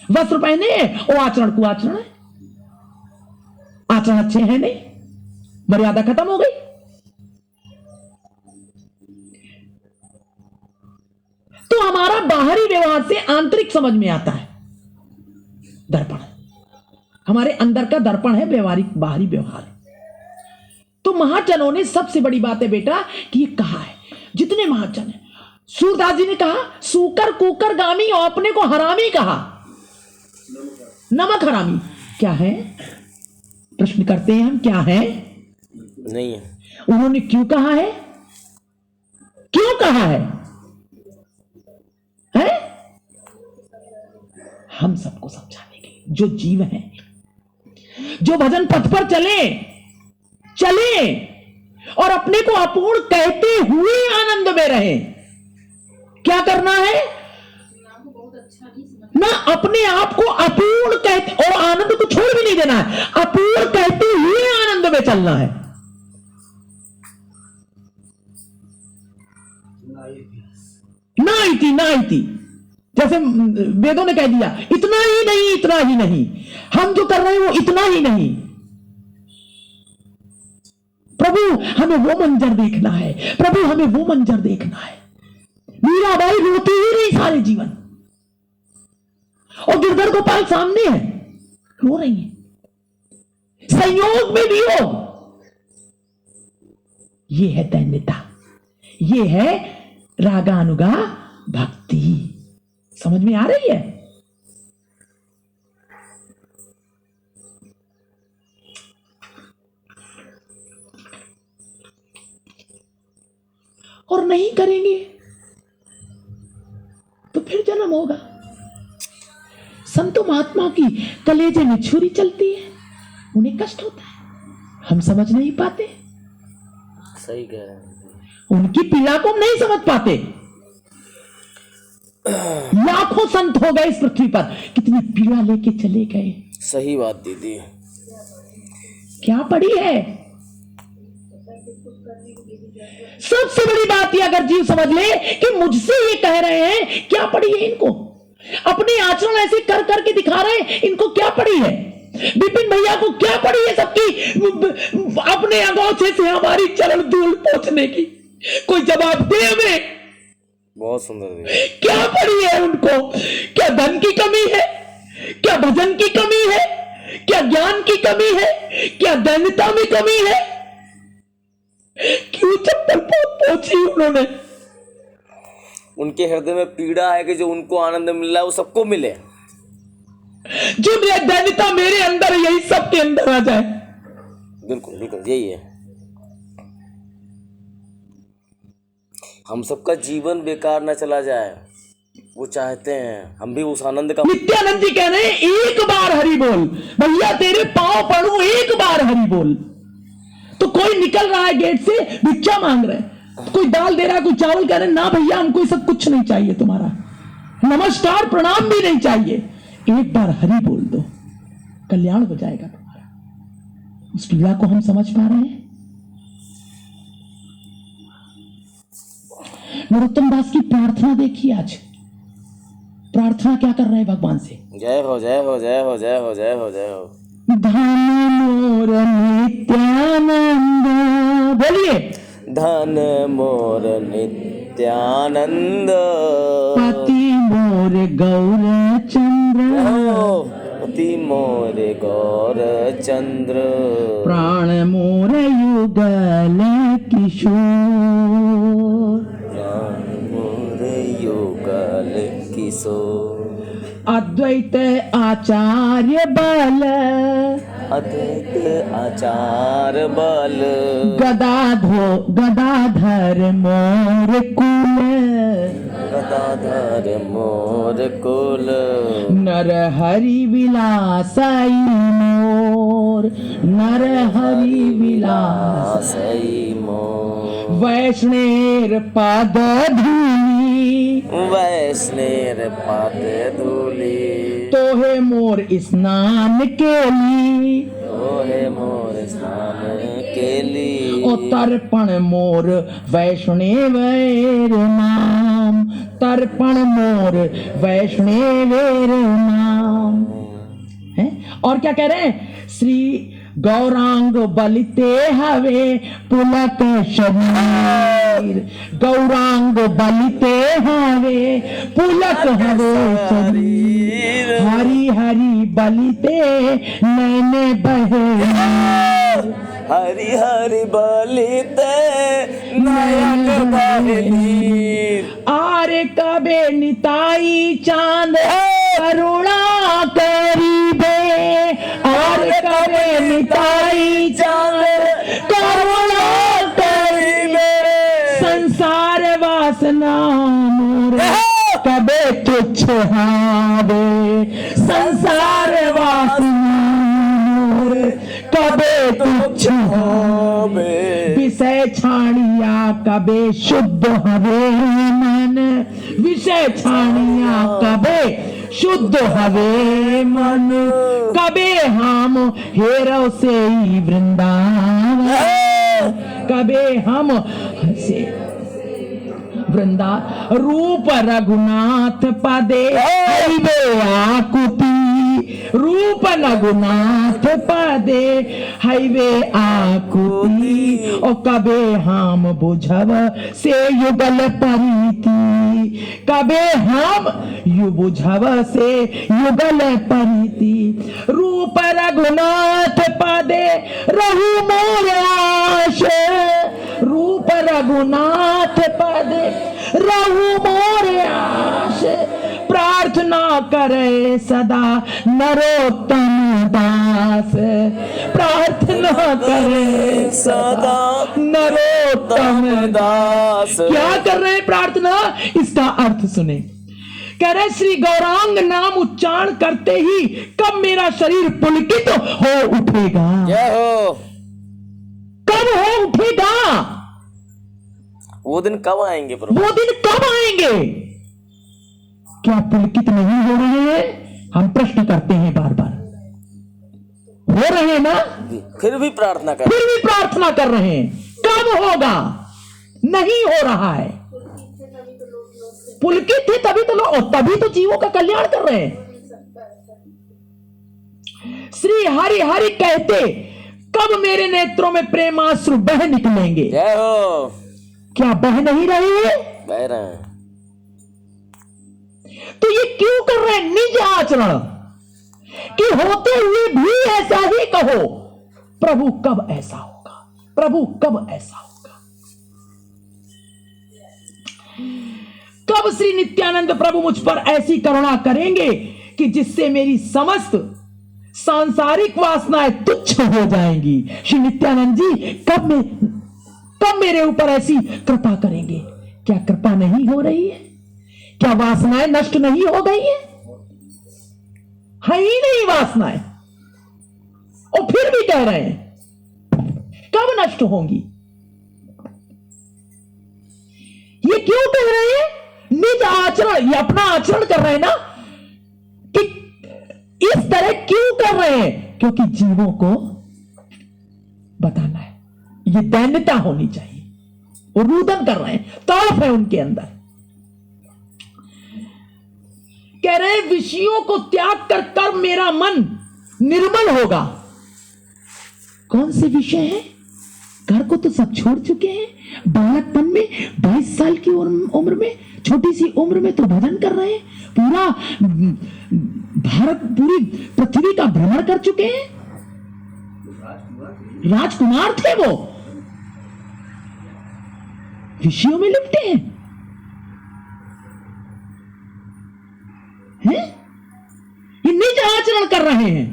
C: वस्त्र पहने और आचरण कुआचरण है, आचरण अच्छे हैं नहीं, मर्यादा खत्म हो गई। तो हमारा बाहरी व्यवहार से आंतरिक समझ में आता है। दर्पण हमारे अंदर का दर्पण है, व्यवहारिक बाहरी व्यवहार। तो महाजनों ने सबसे बड़ी बात है बेटा कि ये कहा है, जितने महाजन है, सूरदास जी ने कहा सूकर कुकर गामी और अपने को हरामी कहा, नमक हरामी। क्या है? प्रश्न करते हैं हम, क्या है?
A: नहीं है।
C: उन्होंने क्यों कहा है? क्यों कहा है? हम सबको समझाने के लिए, जो जीव हैं, जो भजन पथ पर चले और अपने को अपूर्ण कहते हुए आनंद में रहे। क्या करना है? ना अपने आप को अपूर्ण कहते, और आनंद को छोड़ भी नहीं देना है, अपूर्ण कहते हुए आनंद में चलना है। ना इति, जैसे वेदों ने कह दिया इतना ही नहीं, इतना ही नहीं, हम जो कर रहे हैं वो इतना ही नहीं। प्रभु हमें वो मंजर देखना है, प्रभु हमें वो मंजर देखना है। मीराबाई रोती ही नहीं सारे जीवन, और गिरधर गोपाल सामने है, रो रही है, संयोग में वियोग। ये है दैन्यता, ये है रागानुगा भक्ति। समझ में आ रही है? और नहीं करेंगे तो फिर जन्म होगा। संतों महात्माओं की कलेजे में छुरी चलती है, उन्हें कष्ट होता है, हम समझ नहीं पाते।
A: सही कह रहे हैं।
C: उनकी पीड़ा को हम नहीं समझ पाते। लाखों संत हो गए इस पृथ्वी पर, कितनी पीड़ा लेके चले गए।
A: सही बात दीदी।
C: क्या पड़ी है? सबसे बड़ी बात ये अगर जीव समझ ले कि मुझसे ये कह रहे हैं, क्या पड़ी है इनको? अपने आचरण ऐसे कर करके दिखा रहे हैं, इनको क्या पड़ी है? विपिन भैया को क्या पड़ी है सबकी अपने अंगोछे से हमारी चरण धूल पोंछने की? कोई जवाब दे हमें।
A: बहुत सुंदर दीदी।
C: क्या पड़ी है उनको? क्या धन की कमी है? क्या भजन की कमी है? क्या ज्ञान की कमी है? क्या दैन्यता में कमी है? क्यों चप्पल पोंछी उन्होंने?
A: उनके हृदय में पीड़ा है कि जो उनको आनंद मिल रहा है वो सबको मिले।
C: जो दैन्यता मेरे अंदर है, यही सबके अंदर आ जाए।
A: बिल्कुल बिल्कुल यही है। हम सबका जीवन बेकार ना चला जाए, वो चाहते हैं हम भी उस आनंद का।
C: नित्यानंद जी कह रहे हैं एक बार हरि बोल, भैया तेरे पांव पड़ू एक बार हरि बोल। तो कोई निकल रहा है गेट से भिक्षा मांग रहे हैं, कोई दाल दे रहा है, कोई चावल कह रहे हैं, ना भैया हमको ये सब कुछ नहीं चाहिए, तुम्हारा नमस्कार प्रणाम भी नहीं चाहिए, एक बार हरि बोल दो, कल्याण हो जाएगा तुम्हारा। उस पीड़ा को हम समझ पा रहे हैं। नरोत्तम दास की प्रार्थना देखिए, आज प्रार्थना क्या कर रहे हैं भगवान से?
A: जय हो जय हो जय हो जय हो जय हो जय हो।
C: धन मोर नित्यानंद, बोलिए।
A: धन मोर नित्यानंद,
C: पति मोर गौर चंद्र,
A: पति मोर गौर चंद्र,
C: प्राण मोर युगल किशोर,
A: प्राण मोर युगल किशोर,
C: अद्वैत आचार्य बल,
A: अद्वैत आचार बल,
C: गदाधर मोर कुल,
A: गदाधर मोर कुल,
C: नर हरि विलासई मोर, नर हरि विलासई
A: मोर,
C: वैष्णेर पद धूली,
A: वैष्णेर पद धूली,
C: तोहे मोर स्नान केली,
A: तोहे मोर स्नान केली,
C: ओ तर्पण मोर वैष्णवेर नाम, तर्पण मोर वैष्णवेर नाम है। और क्या कह रहे हैं? श्री गौरांग बलिते हवे पुलक शरीर, गौरांग बलिते हवे पुलक हवे शरीर, हरि हरि बलिते नैने बहे,
A: हरि हरि बलिते नयन बहे नीर,
C: आरे कबे निताई चांद करुणा करीबे, आरे कबे निताई चांद करुणा करीबे, संसार वासना मोर कबे तुच्छ हावे, संसार वासना मोर कबे तुच्छ हावे, विषय छाणिया कबे शुद्ध हवे मन, विषय छाणिया कबे शुद्ध हवे मन, कबे हम हेरो से वृंदावन, कबे हम से वृंदा, रूप रघुनाथ पदे हरिवे आकुति, रूप रघुनाथ पदे हईवे आकुति, ओ कबे हम बुझव से युगल परिति, कबे हम यु बुझव से युगल परिति, रूप रघुनाथ पदे रहु मोर आश, रूप रघुनाथ पदे रहु मोर आश, प्रार्थना करे सदा नरोत्तम दास, प्रार्थना करे सदा नरोत्तम दास। क्या कर रहे हैं प्रार्थना? इसका अर्थ सुने। कह रहे श्री गौरांग नाम उच्चारण करते ही कब मेरा शरीर पुलकित हो उठेगा,
A: जय हो।
C: कब हो उठेगा?
A: वो दिन कब आएंगे प्रभु?
C: वो दिन कब आएंगे? क्या पुलकित नहीं हो रहे हैं? हम प्रश्न करते हैं बार बार। हो रहे हैं ना,
A: फिर भी प्रार्थना कर,
C: फिर भी प्रार्थना कर रहे हैं। कब होगा? नहीं हो रहा है। पुलकित थे तभी तो लोग, तभी तो जीवों का कल्याण कर रहे हैं। श्री हरि हरि कहते कब मेरे नेत्रों में प्रेमाश्रु बह निकलेंगे।
A: जय हो।
C: क्या बह नहीं रहे?
A: बह रहे हैं।
C: तो ये क्यों कर रहे हैं? निज आचरण कि होते हुए भी ऐसा ही कहो, प्रभु कब ऐसा होगा, प्रभु कब ऐसा होगा। कब श्री नित्यानंद प्रभु मुझ पर ऐसी करुणा करेंगे कि जिससे मेरी समस्त सांसारिक वासनाएं तुच्छ हो जाएंगी। श्री नित्यानंद जी कब मेरे ऊपर ऐसी कृपा करेंगे? क्या कृपा नहीं हो रही है? क्या वासनाएं नष्ट नहीं हो गई है? है ही नहीं वासनाएं, और फिर भी कह रहे हैं कब नष्ट होंगी। ये क्यों कह रहे हैं? निज आचरण, ये अपना आचरण कर रहे हैं ना, कि इस तरह क्यों कर रहे हैं? क्योंकि जीवों को बताना है, ये दैन्यता होनी चाहिए। वो रुदन कर रहे हैं, तड़प है उनके अंदर। कह रहे विषयों को त्याग कर कर मेरा मन निर्मल होगा। कौन से विषय है? घर को तो सब छोड़ चुके हैं। बालकपन में 22 साल की उम्र में, छोटी सी उम्र में तो भजन कर रहे हैं। पूरा भारत, पूरी पृथ्वी का भ्रमण कर चुके हैं। राजकुमार थे वो, विषयों में लिपटे हैं। ये निज आचरण कर रहे हैं।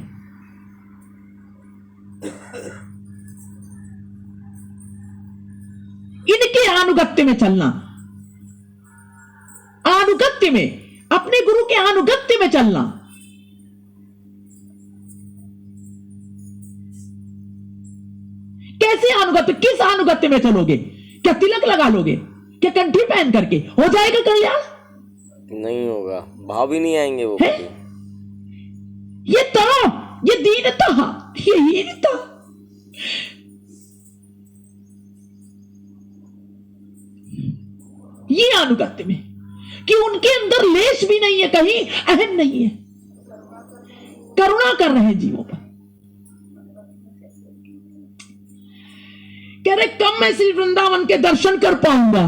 C: इनके अनुगत्य में चलना, अनुगत्य में, अपने गुरु के अनुगत्य में चलना। कैसे अनुगत्य? किस अनुगत्य में चलोगे? क्या तिलक लगा लोगे? क्या कंठी पहन करके हो जाएगा कल्याण?
A: नहीं होगा, भाव भी नहीं आएंगे वो।
C: ये तड़प, ये दीनता, ये हीनता, ये अनुगत्य में, कि उनके अंदर लेश भी नहीं है, कहीं अहम नहीं है। करुणा कर रहे हैं जीवों पर। कह रहे कब मैं श्री वृंदावन के दर्शन कर पाऊंगा।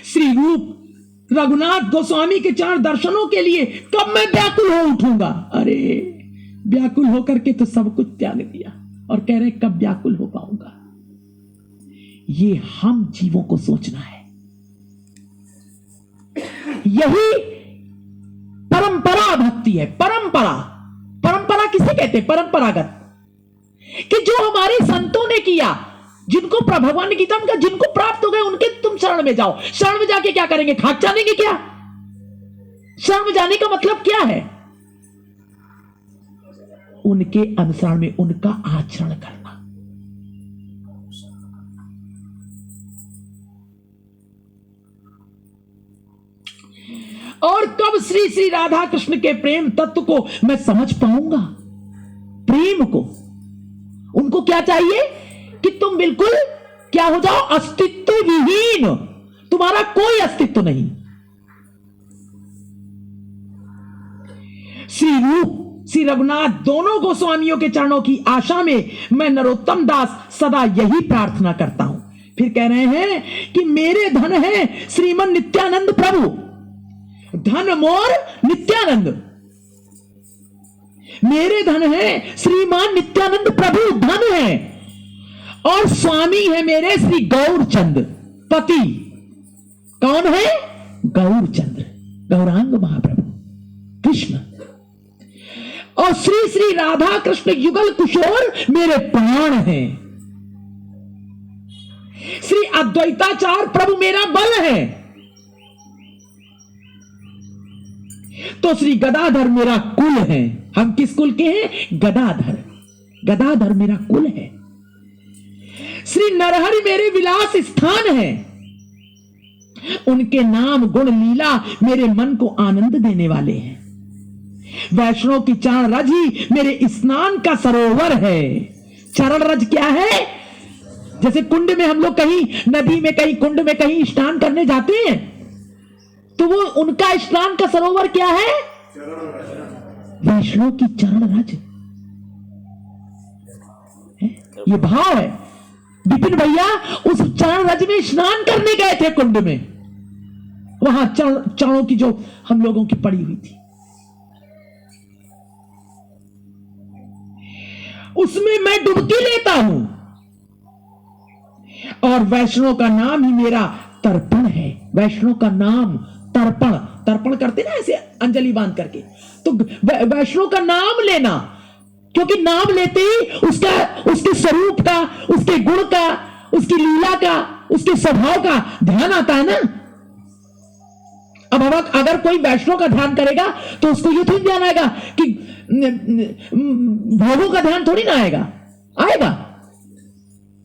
C: श्री रूप रघुनाथ गोस्वामी के 4 दर्शनों के लिए कब मैं व्याकुल हो उठूंगा। अरे व्याकुल होकर के तो सब कुछ त्याग दिया, और कह रहे कब व्याकुल हो पाऊंगा। ये हम जीवों को सोचना है। यही परंपरा भक्ति है। परंपरा, परंपरा किसे कहते हैं? परंपरागत, कि जो हमारे संतों ने किया, जिनको भगवान ने गीता में कहा जिनको प्राप्त हो गए उनके तुम शरण में जाओ। शरण में जाके क्या करेंगे? खाक जानेंगे क्या? शरण में जाने का मतलब क्या है? उनके अनुसार में उनका आचरण करना। और कब श्री श्री राधा कृष्ण के प्रेम तत्व को मैं समझ पाऊंगा? प्रेम को, उनको क्या चाहिए कि तुम बिल्कुल क्या हो जाओ? अस्तित्व विहीन, तुम्हारा कोई अस्तित्व नहीं। श्री रूप श्री रघुनाथ दोनों गोस्वामियों के चरणों की आशा में मैं नरोत्तम दास सदा यही प्रार्थना करता हूं। फिर कह रहे हैं कि मेरे धन है श्रीमन नित्यानंद प्रभु, धन मोर नित्यानंद, मेरे धन है श्रीमान नित्यानंद प्रभु, धन है। और स्वामी है मेरे श्री गौरचंद, पति कौन है? गौरचंद्र, गौरांग महाप्रभु कृष्ण। और श्री श्री राधा कृष्ण युगल किशोर मेरे प्राण हैं। श्री अद्वैताचार्य प्रभु मेरा बल है। तो श्री गदाधर मेरा कुल है। हम किस कुल के हैं? गदाधर, गदाधर मेरा कुल है। श्री नरहरि मेरे विलास स्थान है। उनके नाम गुण लीला मेरे मन को आनंद देने वाले हैं। वैष्णव की चरण रज ही मेरे स्नान का सरोवर है। चरण रज क्या है? जैसे कुंड में हम लोग कहीं नदी में कहीं कुंड में कहीं स्नान करने जाते हैं, तो वो उनका स्नान का सरोवर क्या है? वैष्णव की चरण रज। ये भाव है। विपिन भैया उस चरण रज में स्नान करने गए थे कुंड में, वहां चरणों की जो हम लोगों की पड़ी हुई थी, उसमें मैं डुबकी लेता हूं और वैष्णव का नाम ही मेरा तर्पण है। वैष्णव का नाम तर्पण, तर्पण करते ना ऐसे अंजलि बांध करके, तो वैष्णव का नाम लेना, क्योंकि नाम लेते ही उसके स्वरूप का, उसके गुण का, उसकी लीला का, उसके स्वभाव का ध्यान आता है ना। अब अगर कोई वैष्णव का ध्यान करेगा तो उसको ये थोड़ी ध्यान आएगा कि भोगों का ध्यान थोड़ी ना आएगा, आएगा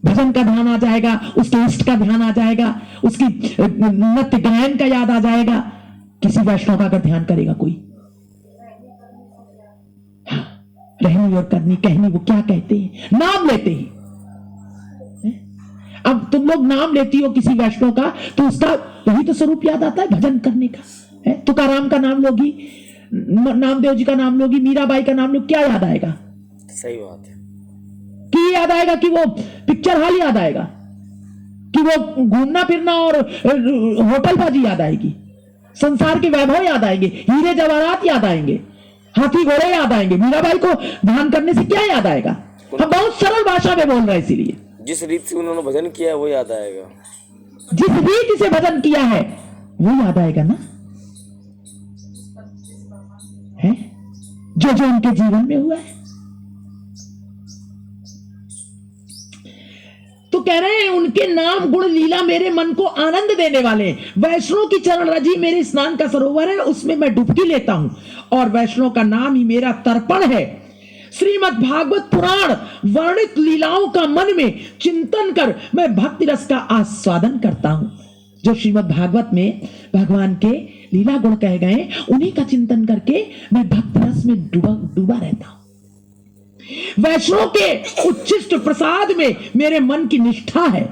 C: भजन का ध्यान आ जाएगा, उसके इष्ट का ध्यान आ जाएगा, उसकी नृत्य गायन का याद आ जाएगा। किसी वैष्णव का अगर ध्यान करेगा कोई, हाँ, रहनी और करनी कहनी वो क्या कहते हैं, नाम लेते ही। अब तुम लोग नाम लेती हो किसी वैष्णव का तो उसका यही तो स्वरूप याद आता है भजन करने का है। तुकाराम का नाम लोगी, नामदेव जी का नाम लोगी, मीराबाई का नाम लोग, क्या याद आएगा?
A: सही बात है
C: कि याद आएगा कि वो पिक्चर हॉल याद आएगा, कि वो घूमना फिरना और होटलबाजी याद आएगी, संसार के वैभव याद आएंगे, हीरे जवाहरात याद आएंगे, हाथी घोड़े याद आएंगे। मीराबाई को ध्यान करने से क्या याद आएगा? हम बहुत सरल भाषा में बोल रहे हैं, इसीलिए
A: जिस रीति से उन्होंने भजन किया है वो याद आएगा,
C: जिस रीति से भजन किया है वो याद आएगा ना, है जो जो उनके जीवन में हुआ है। तो कह रहे हैं उनके नाम गुण लीला मेरे मन को आनंद देने वाले। वैष्णव की चरण रजी मेरे स्नान का सरोवर है, उसमें मैं डुबकी लेता हूं और वैष्णव का नाम ही मेरा तर्पण है। श्रीमद् भागवत पुराण वर्णित लीलाओं का मन में चिंतन कर मैं भक्ति रस का आस्वादन करता हूं। जो श्रीमद् भागवत में भगवान के लीला गुण कहे गए, उन्हीं का चिंतन करके मैं भक्ति रस में डूबा रहता हूं। वैष्णव के उच्छिष्ट प्रसाद में मेरे मन की निष्ठा है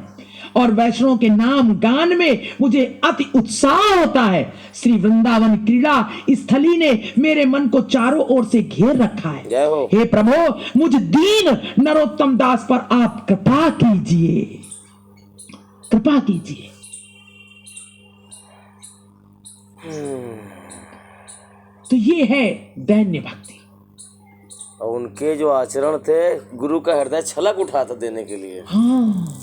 C: और वैष्णव के नाम गान में मुझे अति उत्साह होता है। श्री वृंदावन क्रीड़ा स्थली ने मेरे मन को चारों ओर से घेर रखा है।
A: जय हो।
C: हे प्रभु, मुझ दीन नरोत्तम दास पर आप कृपा कीजिए, कृपा कीजिए। तो ये है दैन्य भक्ति।
A: और उनके जो आचरण थे, गुरु का हृदय छलक उठा था देने के लिए।
C: हाँ,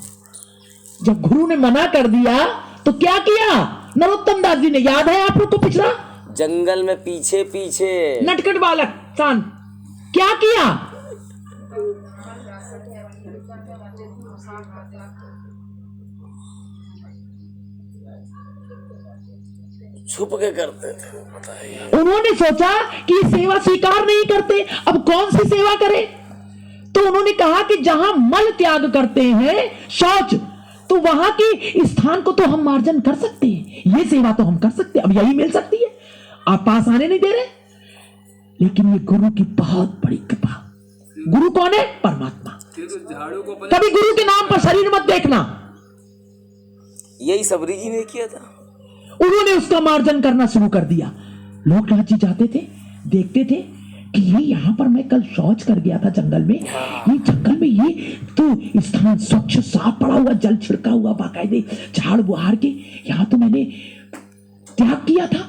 C: जब गुरु ने मना कर दिया तो क्या किया नरोत्तम दास जी ने? याद है आप लोग को पिछड़ा?
A: जंगल में पीछे पीछे
C: नटखट बालक सान क्या किया?
A: छुप के करते थे, बताइए।
C: उन्होंने सोचा कि सेवा स्वीकार नहीं करते, अब कौन सी सेवा करें? तो उन्होंने कहा कि जहां मल त्याग करते हैं, शौच, तो वहां के स्थान को तो हम मार्जन कर सकते हैं, ये सेवा तो हम कर सकते हैं, अब यही मिल सकती है। आप पास आने नहीं दे रहे, लेकिन ये गुरु की बहुत बड़ी कृपा। गुरु कौन है? परमात्मा। कभी गुरु के नाम पर शरीर मत देखना।
A: यही सबरी जी ने किया था।
C: उन्होंने उसका मार्जन करना शुरू कर दिया। लोकनाथ जी जाते थे, देखते थे कि ये यहाँ पर मैं कल शौच कर गया था जंगल में, ये जंगल में ये तो स्थान स्वच्छ साफ पड़ा हुआ, जल छिड़का हुआ बाकायदे, झाड़ बुहार के, यहाँ तो मैंने त्याग किया था।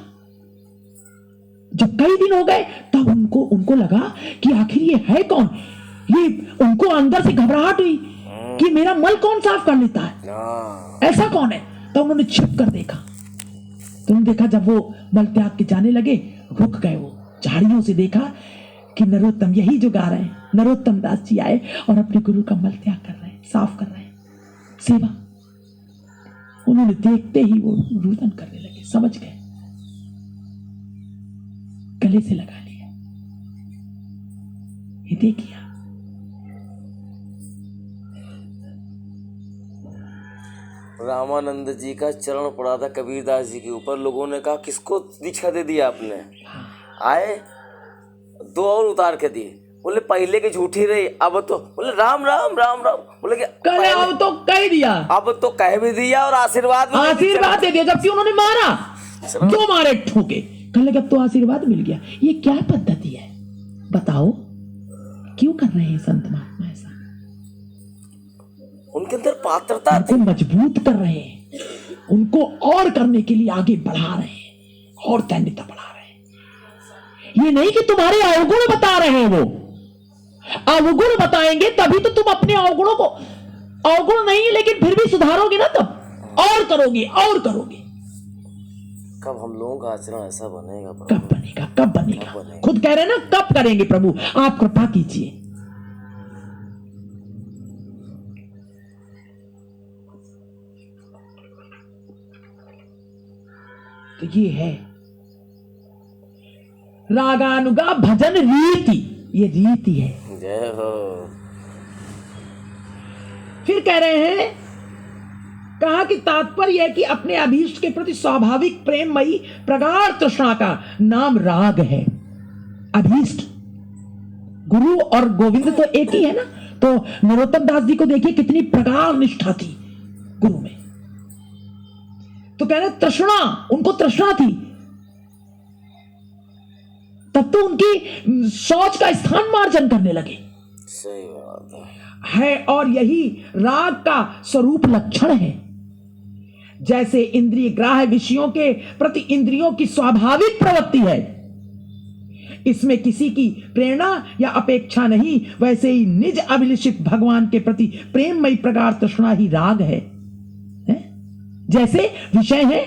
C: जब कई दिन हो गए तब उनको लगा कि आखिर ये है कौन। ये उनको अंदर से घबराहट हुई कि मेरा मल कौन साफ कर लेता है, ऐसा कौन है। तो उन्होंने छिप कर देखा, तो उन्होंने देखा जब वो मल त्याग के जाने लगे, रुक गए। वो झाड़ियों से देखा कि नरोत्तम, यही जो गा रहे हैं, नरोत्तम दास जी आए और अपने गुरु का मल त्याग कर रहे हैं, साफ कर रहे हैं, सेवा। उन्होंने देखते ही वो रुदन करने लगे, समझ गए, गले से लगा लिया, हृदय किया।
A: रामानंद जी का चरण पड़ा था कबीरदास जी के ऊपर। लोगों ने कहा किसको दीक्षा दे दिया आपने? आए 2 और उतार के दिए। बोले पहले की झूठी रही, अब तो बोले राम राम राम राम। बोले कि
C: कहले अब तो कह दिया,
A: अब तो कह भी दिया और आशीर्वाद
C: दे दिया, जबकि उन्होंने मारा, 2 मारे ठोके। कहने लगे अब तो आशीर्वाद मिल गया। ये क्या पद्धति है बताओ? क्यों कर रहे हैं संत महात्मा ऐसा?
A: उनके अंदर पात्रता
C: उनको मजबूत कर रहे हैं, उनको और करने के लिए आगे बढ़ा रहे हैं और दैन्यता बढ़ा रहे हैं। ये नहीं कि तुम्हारे अवगुण बता रहे हैं, वो अवगुण बताएंगे तभी तो तुम अपने अवगुणों को, अवगुण नहीं लेकिन फिर भी सुधारोगे ना, तब और करोगे और करोगे।
A: कब हम लोगों का आचरण ऐसा बनेगा प्रभु?
C: कब बनेगा? कब बनेगा? खुद कह रहे हैं ना, कब करेंगे प्रभु? आप कृपा कीजिए। तो ये है रागानुगा भजन रीति, ये रीति है।
A: जय हो।
C: फिर कह रहे हैं, कहा कि तात्पर्य है कि अपने अभीष्ट के प्रति स्वाभाविक प्रेममयी प्रगाढ़ तृष्णा का नाम राग है। अभीष्ट, गुरु और गोविंद तो एक ही है ना। तो नरोत्तम दास जी को देखिए कितनी प्रगाढ़ निष्ठा थी गुरु में। तो कह रहे तृष्णा, उनको तृष्णा थी, तब तो उनकी शौच का स्थान मार्जन करने लगे।
A: सही बात
C: है। और यही राग का स्वरूप लक्षण है। जैसे इंद्रिय ग्राह्य विषयों के प्रति इंद्रियों की स्वाभाविक प्रवृत्ति है, इसमें किसी की प्रेरणा या अपेक्षा नहीं, वैसे ही निज अभिलषित भगवान के प्रति प्रेममयी प्रगाढ़ तृष्णा ही राग है। जैसे विषय है,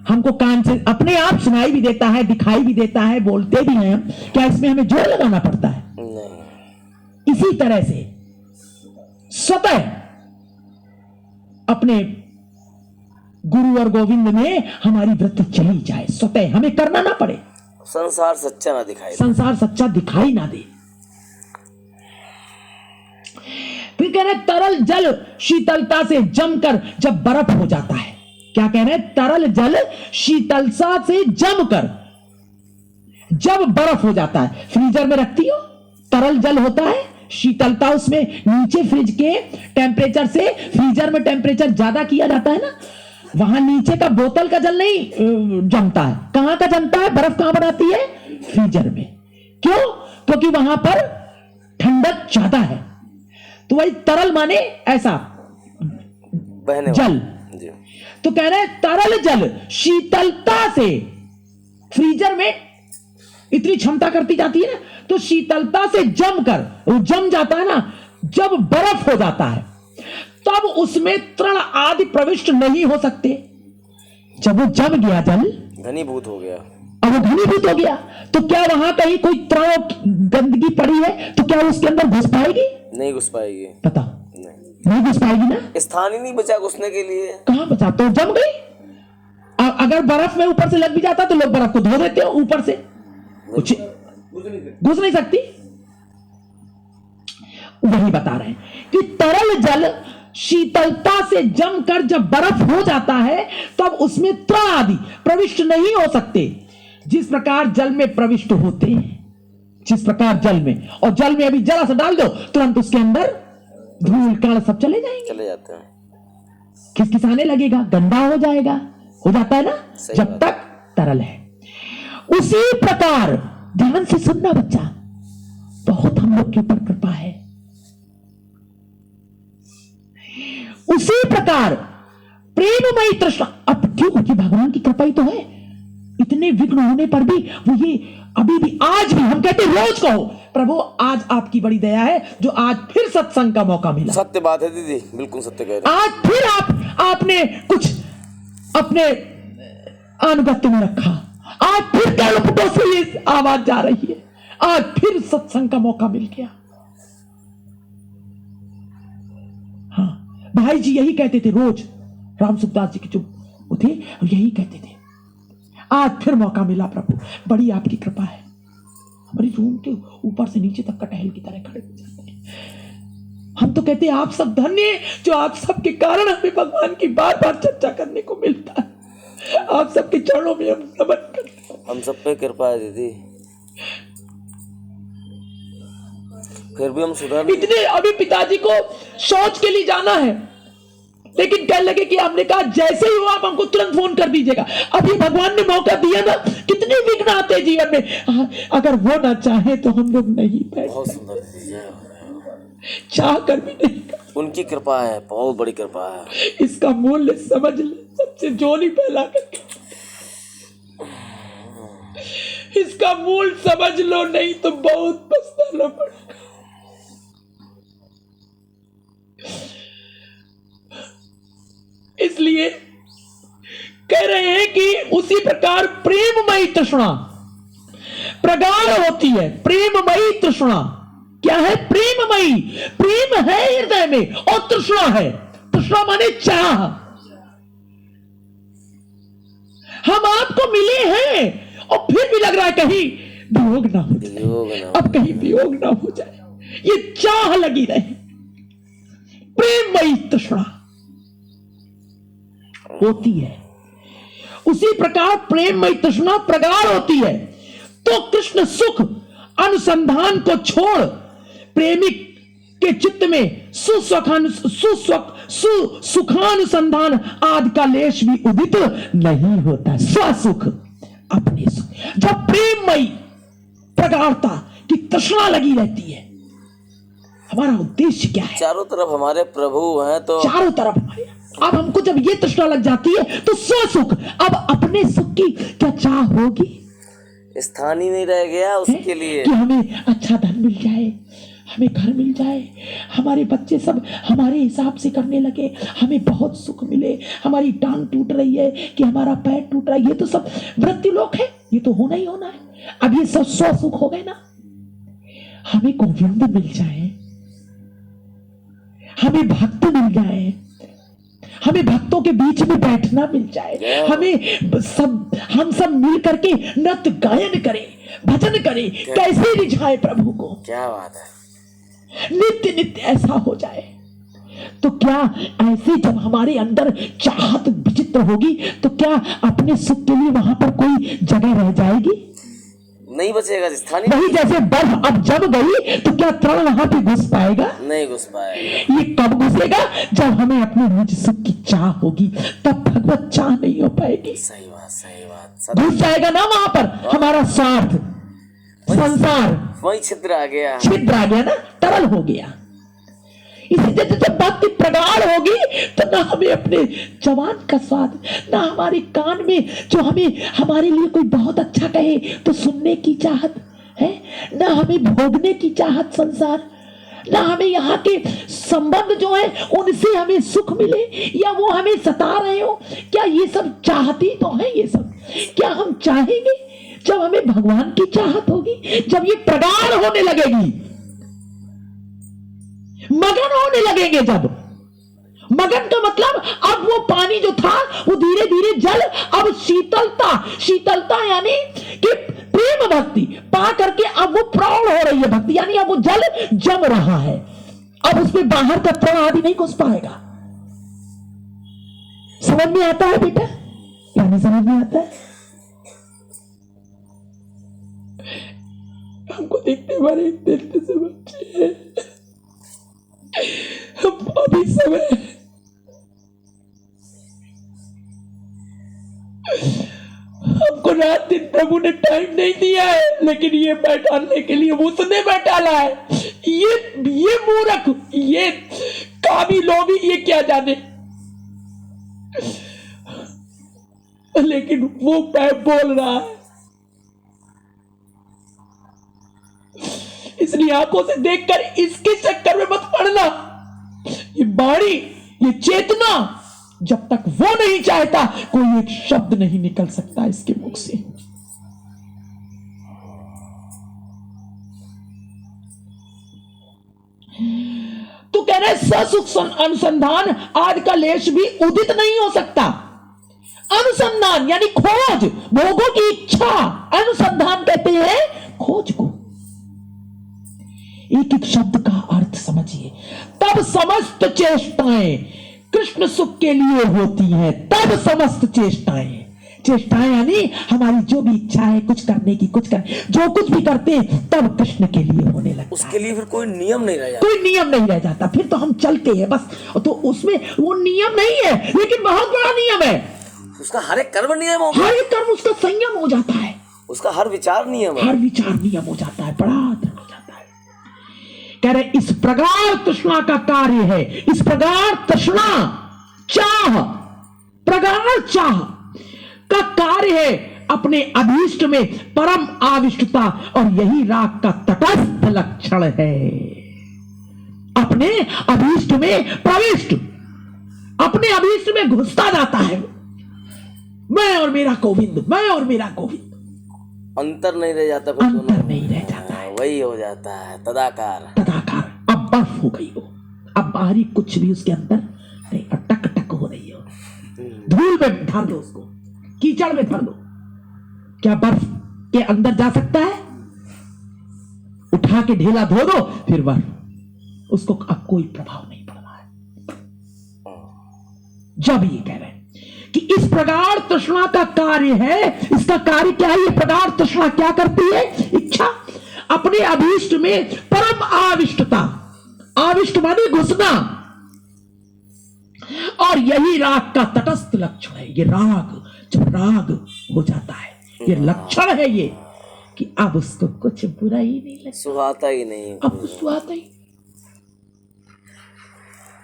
C: हमको कान से अपने आप सुनाई भी देता है, दिखाई भी देता है, बोलते भी हैं, क्या इसमें हमें जोर लगाना पड़ता है?
A: नहीं।
C: इसी तरह से स्वतः अपने गुरु और गोविंद में हमारी वृत्ति चली जाए, स्वतः हमें करना ना पड़े।
A: संसार सच्चा ना दिखाई दे।
C: संसार सच्चा दिखाई ना दे। फिर कह रहे तरल जल शीतलता से जमकर जब बर्फ हो जाता है। क्या कह रहे हैं? तरल जल शीतलता से जमकर जब बर्फ हो जाता है। फ्रीजर में रखती हो, तरल जल होता है, शीतलता उसमें नीचे फ्रिज के टेम्परेचर से फ्रीजर में टेम्परेचर ज्यादा किया जाता है ना, वहां नीचे का बोतल का जल नहीं जमता है। कहां का जमता है? बर्फ कहां बनाती है? फ्रीजर में। क्यों? क्योंकि वहां पर ठंडक ज्यादा है। तो वही तरल माने ऐसा
A: बहने
C: जल।
A: जी।
C: तो कह रहे हैं तरल जल शीतलता से, फ्रीजर में इतनी क्षमता करती जाती है ना, तो शीतलता से जमकर, वो जम जाता है ना, जब बर्फ हो जाता है तब उसमें तृण आदि प्रविष्ट नहीं हो सकते। जब वो जम गया जल,
A: घनीभूत हो गया,
C: अब वो घनीभूत हो गया, तो क्या वहां कहीं कोई तृण गंदगी पड़ी है तो क्या उसके अंदर घुस पाएगी?
A: नहीं घुस पाएगी।
C: पता नहीं घुस पाएगी ना,
A: स्थान ही नहीं बचा घुसने के लिए।
C: कहां बचा? तो जम गई। अगर बर्फ में ऊपर से लग भी जाता तो लोग बर्फ को धो देते हो ऊपर से, कुछ घुस नहीं सकती। वही बता रहे हैं कि तरल जल शीतलता से जमकर जब बर्फ हो जाता है तब उसमें तृण आदि प्रविष्ट नहीं हो सकते, जिस प्रकार जल में प्रविष्ट होते हैं। जिस प्रकार जल में, और जल में अभी जरा सा डाल दो तुरंत उसके अंदर धूल कण सब चले जाएंगे,
A: चले जाते हैं,
C: खिसखिसाने लगेगा, गंदा हो जाएगा, हो जाता है ना, जब तक तरल है। उसी प्रकार ध्यान से सुनना बच्चा, बहुत हम लोग के ऊपर कृपा है। उसी प्रकार प्रेममयी तृष्णा, अब क्यों कि भगवान की कृपा ही तो है, इतने विघ्न होने पर भी वो ये अभी भी, आज भी हम कहते रोज कहो प्रभु आज आपकी बड़ी दया है जो आज फिर सत्संग का मौका मिला।
A: सत्य बात है दीदी, बिल्कुल सत्य कह रहे हैं।
C: आज फिर आपने कुछ अपने अनुगत्य में रखा, आज फिर कर्णपुटों से ये आवाज जा रही है, आज फिर सत्संग का मौका मिल गया। हाँ, भाई जी यही कहते थे रोज, राम सुखदास जी के जो थे यही कहते थे, आज फिर मौका मिला प्रभु, बड़ी आपकी कृपा है। हमारी रूम के ऊपर से नीचे तक का टहल की तरह खड़े हो जाते हैं। हम तो कहते हैं आप सब धन्य जो आप सबके कारण हमें भगवान की बार बार चर्चा करने को मिलता है। आप सबके चरणों में हम नमन करते हैं।
A: हम सब पे कृपा है दीदी। फिर भी हम सुधर नहीं।
C: इतने अभी पिताजी को शौच के लिए जाना है, लेकिन कहने लगे कि हमने कहा जैसे ही हो आप हमको तुरंत फोन कर दीजिएगा। अभी भगवान ने मौका दिया ना, कितने विघ्न आते हैं जीवन में, अगर वो ना चाहे तो हम लोग नहीं बैठ,
A: बहुत सुंदर दीजिए,
C: चाह कर भी नहीं।
A: उनकी कृपा है, बहुत बड़ी कृपा है।
C: इसका मूल्य समझ ले, सबसे जोली फैला करके इसका मूल समझ लो, नहीं तो बहुत पछताना पड़ेगा। इसलिए कह रहे हैं कि उसी प्रकार प्रेममयी तृष्णा प्रगाढ़ होती है। प्रेममयी तृष्णा क्या है? प्रेममयी, प्रेम है हृदय में और तृष्णा है। तृष्णा माने चाह। हम आपको मिले हैं और फिर भी लग रहा है कहीं वियोग ना हो जाए, अब कहीं वियोग ना हो जाए, ये चाह लगी रहे। प्रेममयी तृष्णा होती है। उसी प्रकार प्रेममयी तृष्णा प्रगाढ़ होती है तो कृष्ण सुख अनुसंधान को छोड़ प्रेमिक के चित्त में सुखानुसंधान आदि का लेश भी उदित नहीं होता। स्वसुख, अपने सुख। जब प्रेममयी प्रगाढ़ता की तृष्णा लगी रहती है, हमारा उद्देश्य क्या है?
A: चारों तरफ हमारे प्रभु हैं, तो
C: चारों तरफ हमारे। अब हमको जब ये तृष्णा लग जाती है तो स्वसुख, अब अपने सुख की क्या चाह होगी?
A: स्थान ही नहीं रह गया उसके लिए
C: कि हमें अच्छा धन मिल जाए, हमें घर मिल जाए, हमारे बच्चे सब हमारे हिसाब से करने लगे, हमें बहुत सुख मिले, हमारी टांग टूट रही है कि हमारा पैर टूट रहा है, ये तो सब वृत्ति लोक है, ये तो होना ही होना है। अब ये सब स्व सुख हो गए ना। हमें गोविंद मिल जाए, हमें भक्त मिल जाए, हमें भक्तों के बीच में बैठना मिल जाए, हम सब मिल करके नृत्य गायन करें, भजन करें, कैसे रिझाए प्रभु को।
A: क्या बात है।
C: नित्य नित्य ऐसा हो जाए तो क्या ऐसे जब हमारे अंदर चाहत विचित्र होगी तो क्या अपने सुख के लिए वहां पर कोई जगह रह जाएगी?
A: नहीं बचेगा स्थानीय।
C: वही जैसे बर्फ अब जब गई तो क्या तरण वहां पे घुस पाएगा?
A: नहीं घुस पाएगा।
C: ये कब घुसेगा? जब हमें अपने निज सुख की चाह होगी, तब भगवत चाह नहीं हो पाएगी।
A: सही बात, सही बात।
C: घुस जाएगा ना वहां पर हमारा स्वार्थ, संसार,
A: वही छिद्र आ गया,
C: छिद्र आ गया ना, तरल हो गया। इसलिए जब भक्ति प्रगाढ़ होगी तो ना हमें अपने जवान का स्वाद, ना हमारे कान में जो हमें हमारे लिए कोई बहुत अच्छा कहे तो सुनने की चाहत है, ना हमें भोगने की चाहत संसार, ना हमें यहाँ के संबंध जो है उनसे हमें सुख मिले या वो हमें सता रहे हो। क्या ये सब चाहती तो है? ये सब क्या हम चाहेंगे? जब हमें भगवान की चाहत होगी, जब ये प्रगाढ़ होने लगेगी, मगन होने लगेंगे। जब मगन का मतलब अब वो पानी जो था वो धीरे धीरे जल, अब शीतलता, शीतलता यानी कि प्रेम भक्ति पा करके अब वो प्रौढ़ हो रही है भक्ति, यानी अब वो जल जम रहा है, अब उसमें बाहर का तरण आदि नहीं घुस पाएगा। समझ में आता है बेटा या नहीं समझ में आता है? हमको देखने वाले देखते से बच्चे हैं, हम अभी समय हमको रात दिन प्रभु ने टाइम नहीं दिया है, लेकिन ये बैठाने के लिए उसने बैठाला है। ये मूर्ख, ये काबी लोभी, ये क्या जाने, लेकिन वो बोल रहा है। इसलिए आंखों से देखकर इसके चक्कर में मत पड़ना। ये बाणी, ये चेतना, जब तक वो नहीं चाहता कोई एक शब्द नहीं निकल सकता इसके मुख से। तो कह रहे ससुख अनुसंधान आदि का लेश भी उदित नहीं हो सकता। अनुसंधान यानी खोज, भोगों की इच्छा, अनुसंधान कहते हैं खोज को। एक एक शब्द का अर्थ समझिए। तब समस्त चेष्टाएं कृष्ण सुख के लिए होती हैं, तब समस्त चेष्टाएं, चेष्टाएं यानी हमारी जो भी इच्छा है कुछ करने की, कुछ कर जो कुछ भी करते हैं तब कृष्ण के लिए होने लगता है।
A: उसके लिए फिर कोई नियम नहीं रह जाता।
C: कोई नियम नहीं रह जाता, फिर तो हम चलते हैं बस। तो उसमें वो नियम नहीं है, लेकिन बहुत बड़ा नियम है।
A: उसका हर एक कर्म नियम हो गया,
C: हर एक कर्म उसका संयम हो जाता है,
A: उसका हर विचार नियम है।
C: हर विचार नियम हो जाता है, बड़ा दृढ़ हो जाता है। कह रहे इस प्रगाढ़ तृष्णा का कार्य है, इस प्रगाढ़ तृष्णा चाह, प्रगाढ़ चाह का कार्य है अपने अभीष्ट में परम आविष्टता, और यही राग का तटस्थ लक्षण है। अपने अभीष्ट में प्रविष्ट, अपने अभीष्ट में घुसता जाता है। मैं और मेरा गोविंद, मैं और मेरा गोविंद,
A: अंतर नहीं रह जाता, फिर
C: अंतर
A: दोनों
C: नहीं रह जाता है,
A: वही हो जाता है तदाकार।
C: तदाकार। अब बर्फ हो गई हो, अब बाहरी कुछ भी उसके अंदर नहीं, अब टक टक हो रही हो। धूल में धर दो उसको, कीचड़ में धर दो, क्या बर्फ के अंदर जा सकता है? उठा के ढेला धो दो, फिर बर्फ, उसको अब कोई प्रभाव नहीं पड़ रहा है। जब ये कह रहे हैं कि इस प्रगाढ़ तृष्णा का कार्य है, इसका कार्य क्या है? ये प्रगाढ़ तृष्णा क्या करती है? इच्छा, अपने अभीष्ट में परम आविष्टता, आविष्ट माने घुसना, और यही राग का तटस्थ लक्षण है। ये राग, जब राग हो जाता है, ये लक्षण है ये कि अब उसको कुछ बुरा ही नहीं लगता,
A: सुहाता ही नहीं।
C: अब कुछ सुहाता ही,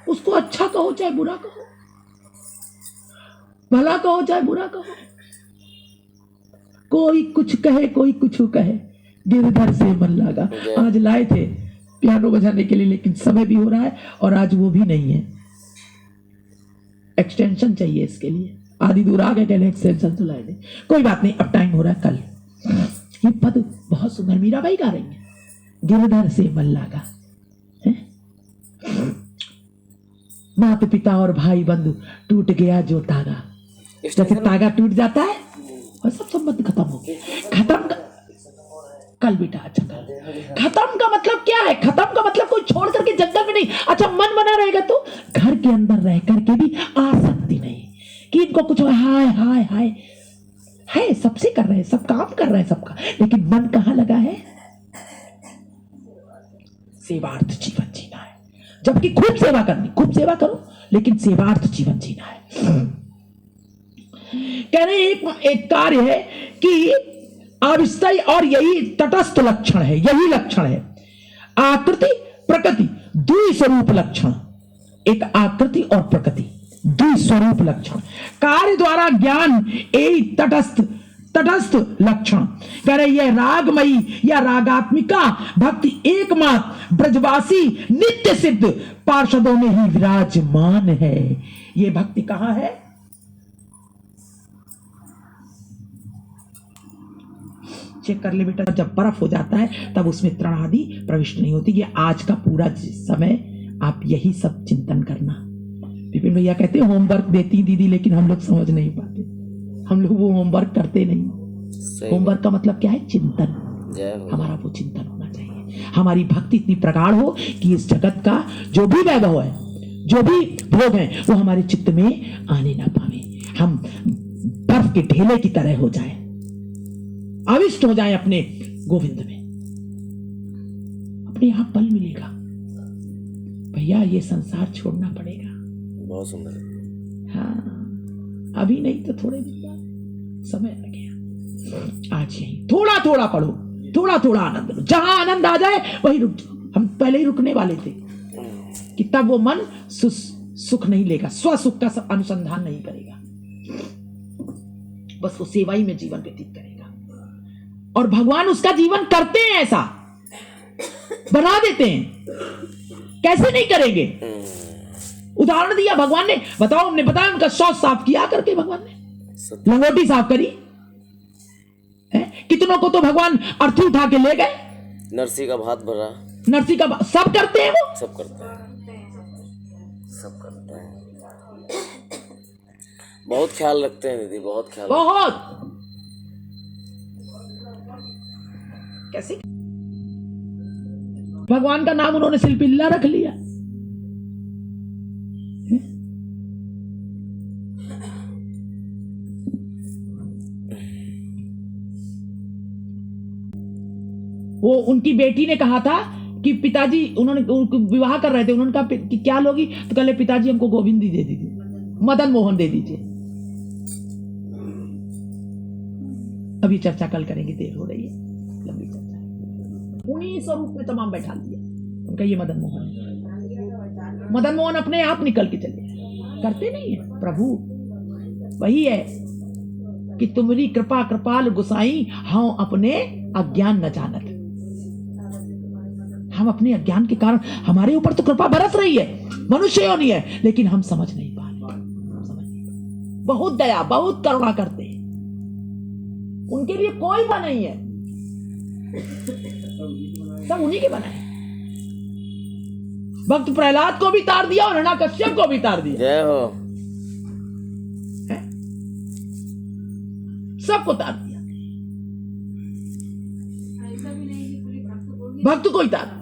C: उसको अच्छा कहो चाहे बुरा कहो, भला कहो चाहे बुरा कहो, कोई कुछ कहे कोई कुछ कहे, गिरधर से मन लगा। आज लाए थे पियानो बजाने के लिए, लेकिन समय भी हो रहा है और आज वो भी नहीं है। एक्सटेंशन चाहिए इसके लिए, आधी दूर आ गए, कहले एक्सटेंशन तो लाए नहीं। कोई बात नहीं, अब टाइम हो रहा है कल। ये पद बहुत सुंदर मीराबाई गा रही है, गिरधर से मन लगा। माता पिता और भाई बंधु टूट गया जो तागा, जैसे तागा टूट जाता है और सब संबंध खत्म हो गया। खत्म कल बेटा, अच्छा कल। खत्म का मतलब क्या है? खत्म का मतलब कोई छोड़ करके जंगल में नहीं। अच्छा मन बना रहेगा तो घर के अंदर रह करके भी आसक्ति नहीं कि इनको कुछ हाय हाय हाय है, सबसे कर रहे हैं, सब काम कर रहे हैं सबका, लेकिन मन कहाँ लगा है? सेवार्थ जीवन जीना है। जबकि खूब सेवा करनी, खूब सेवा करो, लेकिन सेवार्थ जीवन जीना है। कह रहे एक कार्य है कि अविषय, और यही तटस्थ लक्षण है, यही लक्षण है। आकृति प्रकृति द्विस्वरूप लक्षण, एक आकृति और प्रकृति द्विस्वरूप लक्षण, कार्य द्वारा ज्ञान यही तटस्थ लक्षण। कह रहे यह रागमयी या रागात्मिका भक्ति एकमात्र ब्रजवासी नित्य सिद्ध पार्षदों में ही विराजमान है। ये भक्ति कहां है? चेक कर ले बेटा, जब बर्फ हो जाता है तब उसमें तृण आदि प्रविष्ट नहीं होती। ये आज का पूरा समय आप यही सब चिंतन करना। विपिन भैया कहते हैं होमवर्क देती दीदी, लेकिन हम लोग समझ नहीं पाते, हम लोग वो होमवर्क करते नहीं। होमवर्क का मतलब क्या है? चिंतन। हमारा वो चिंतन होना चाहिए, हमारी भक्ति इतनी प्रगाढ़ हो कि इस जगत का जो भी वैभव है, जो भी भोग है, वो हमारे चित्त में आने ना पावे। हम बर्फ के ढेले की तरह हो जाए, अविष्ट हो जाए अपने गोविंद में, अपने यहां पल मिलेगा। भैया ये संसार छोड़ना पड़ेगा।
A: बहुत सुंदर।
C: हाँ, अभी नहीं तो थोड़े दिन बाद समय आ गया। आज यही थोड़ा थोड़ा पढ़ो, थोड़ा थोड़ा आनंद लो, जहां आनंद आ जाए वही रुक जाओ। हम पहले ही रुकने वाले थे कि तब वो मन सुख नहीं लेगा, स्वसुख का अनुसंधान नहीं करेगा, बस वो सेवाई में जीवन व्यतीत करेगा। और भगवान उसका जीवन करते हैं, ऐसा बना देते हैं। कैसे नहीं करेंगे? उदाहरण दिया भगवान ने, बताओ, हमने बताया उनका शौच साफ किया करके भगवान ने, लंगोटी साफ करी है? कितनों को तो भगवान अर्थी उठा के ले गए,
A: नरसी का भात भरा,
C: नरसी का सब करते हैं, वो
A: सब करते हैं, सब करते हैं। बहुत ख्याल रखते हैं दीदी, बहुत ख्याल,
C: बहुत। कैसे? भगवान का नाम उन्होंने सिलपिल्ला रख लिया। वो उनकी बेटी ने कहा था कि पिताजी, उन्होंने उनको विवाह कर रहे थे, उन्होंने कहा कि क्या लोगी, तो कहले पिताजी हमको गोविंदी दे दीजिए, मदन मोहन दे दीजिए। अभी चर्चा कल करेंगे, देर हो रही है, लंबी चर्चा। उन्हीं स्वरूप में तमाम बैठा दिया, उनका ये मदन मोहन है। मदन मोहन अपने आप निकल के चले, करते नहीं है प्रभु, वही है कि तुम्हारी कृपा कृपाल गुसाई, हम अपने अज्ञान न जानत। हम अपने अज्ञान के कारण, हमारे ऊपर तो कृपा बरस रही है, मनुष्य योनि है, लेकिन हम समझ नहीं पा रहे। बहुत दया, बहुत करुणा करते हैं, उनके लिए कोई बना नहीं है, सब उन्हीं के बनाए। भक्त प्रहलाद को भी तार दिया और हिरण्याकश्यप को भी तार दिया,
A: जय हो।
C: सबको तार दिया, भक्त को ही तार।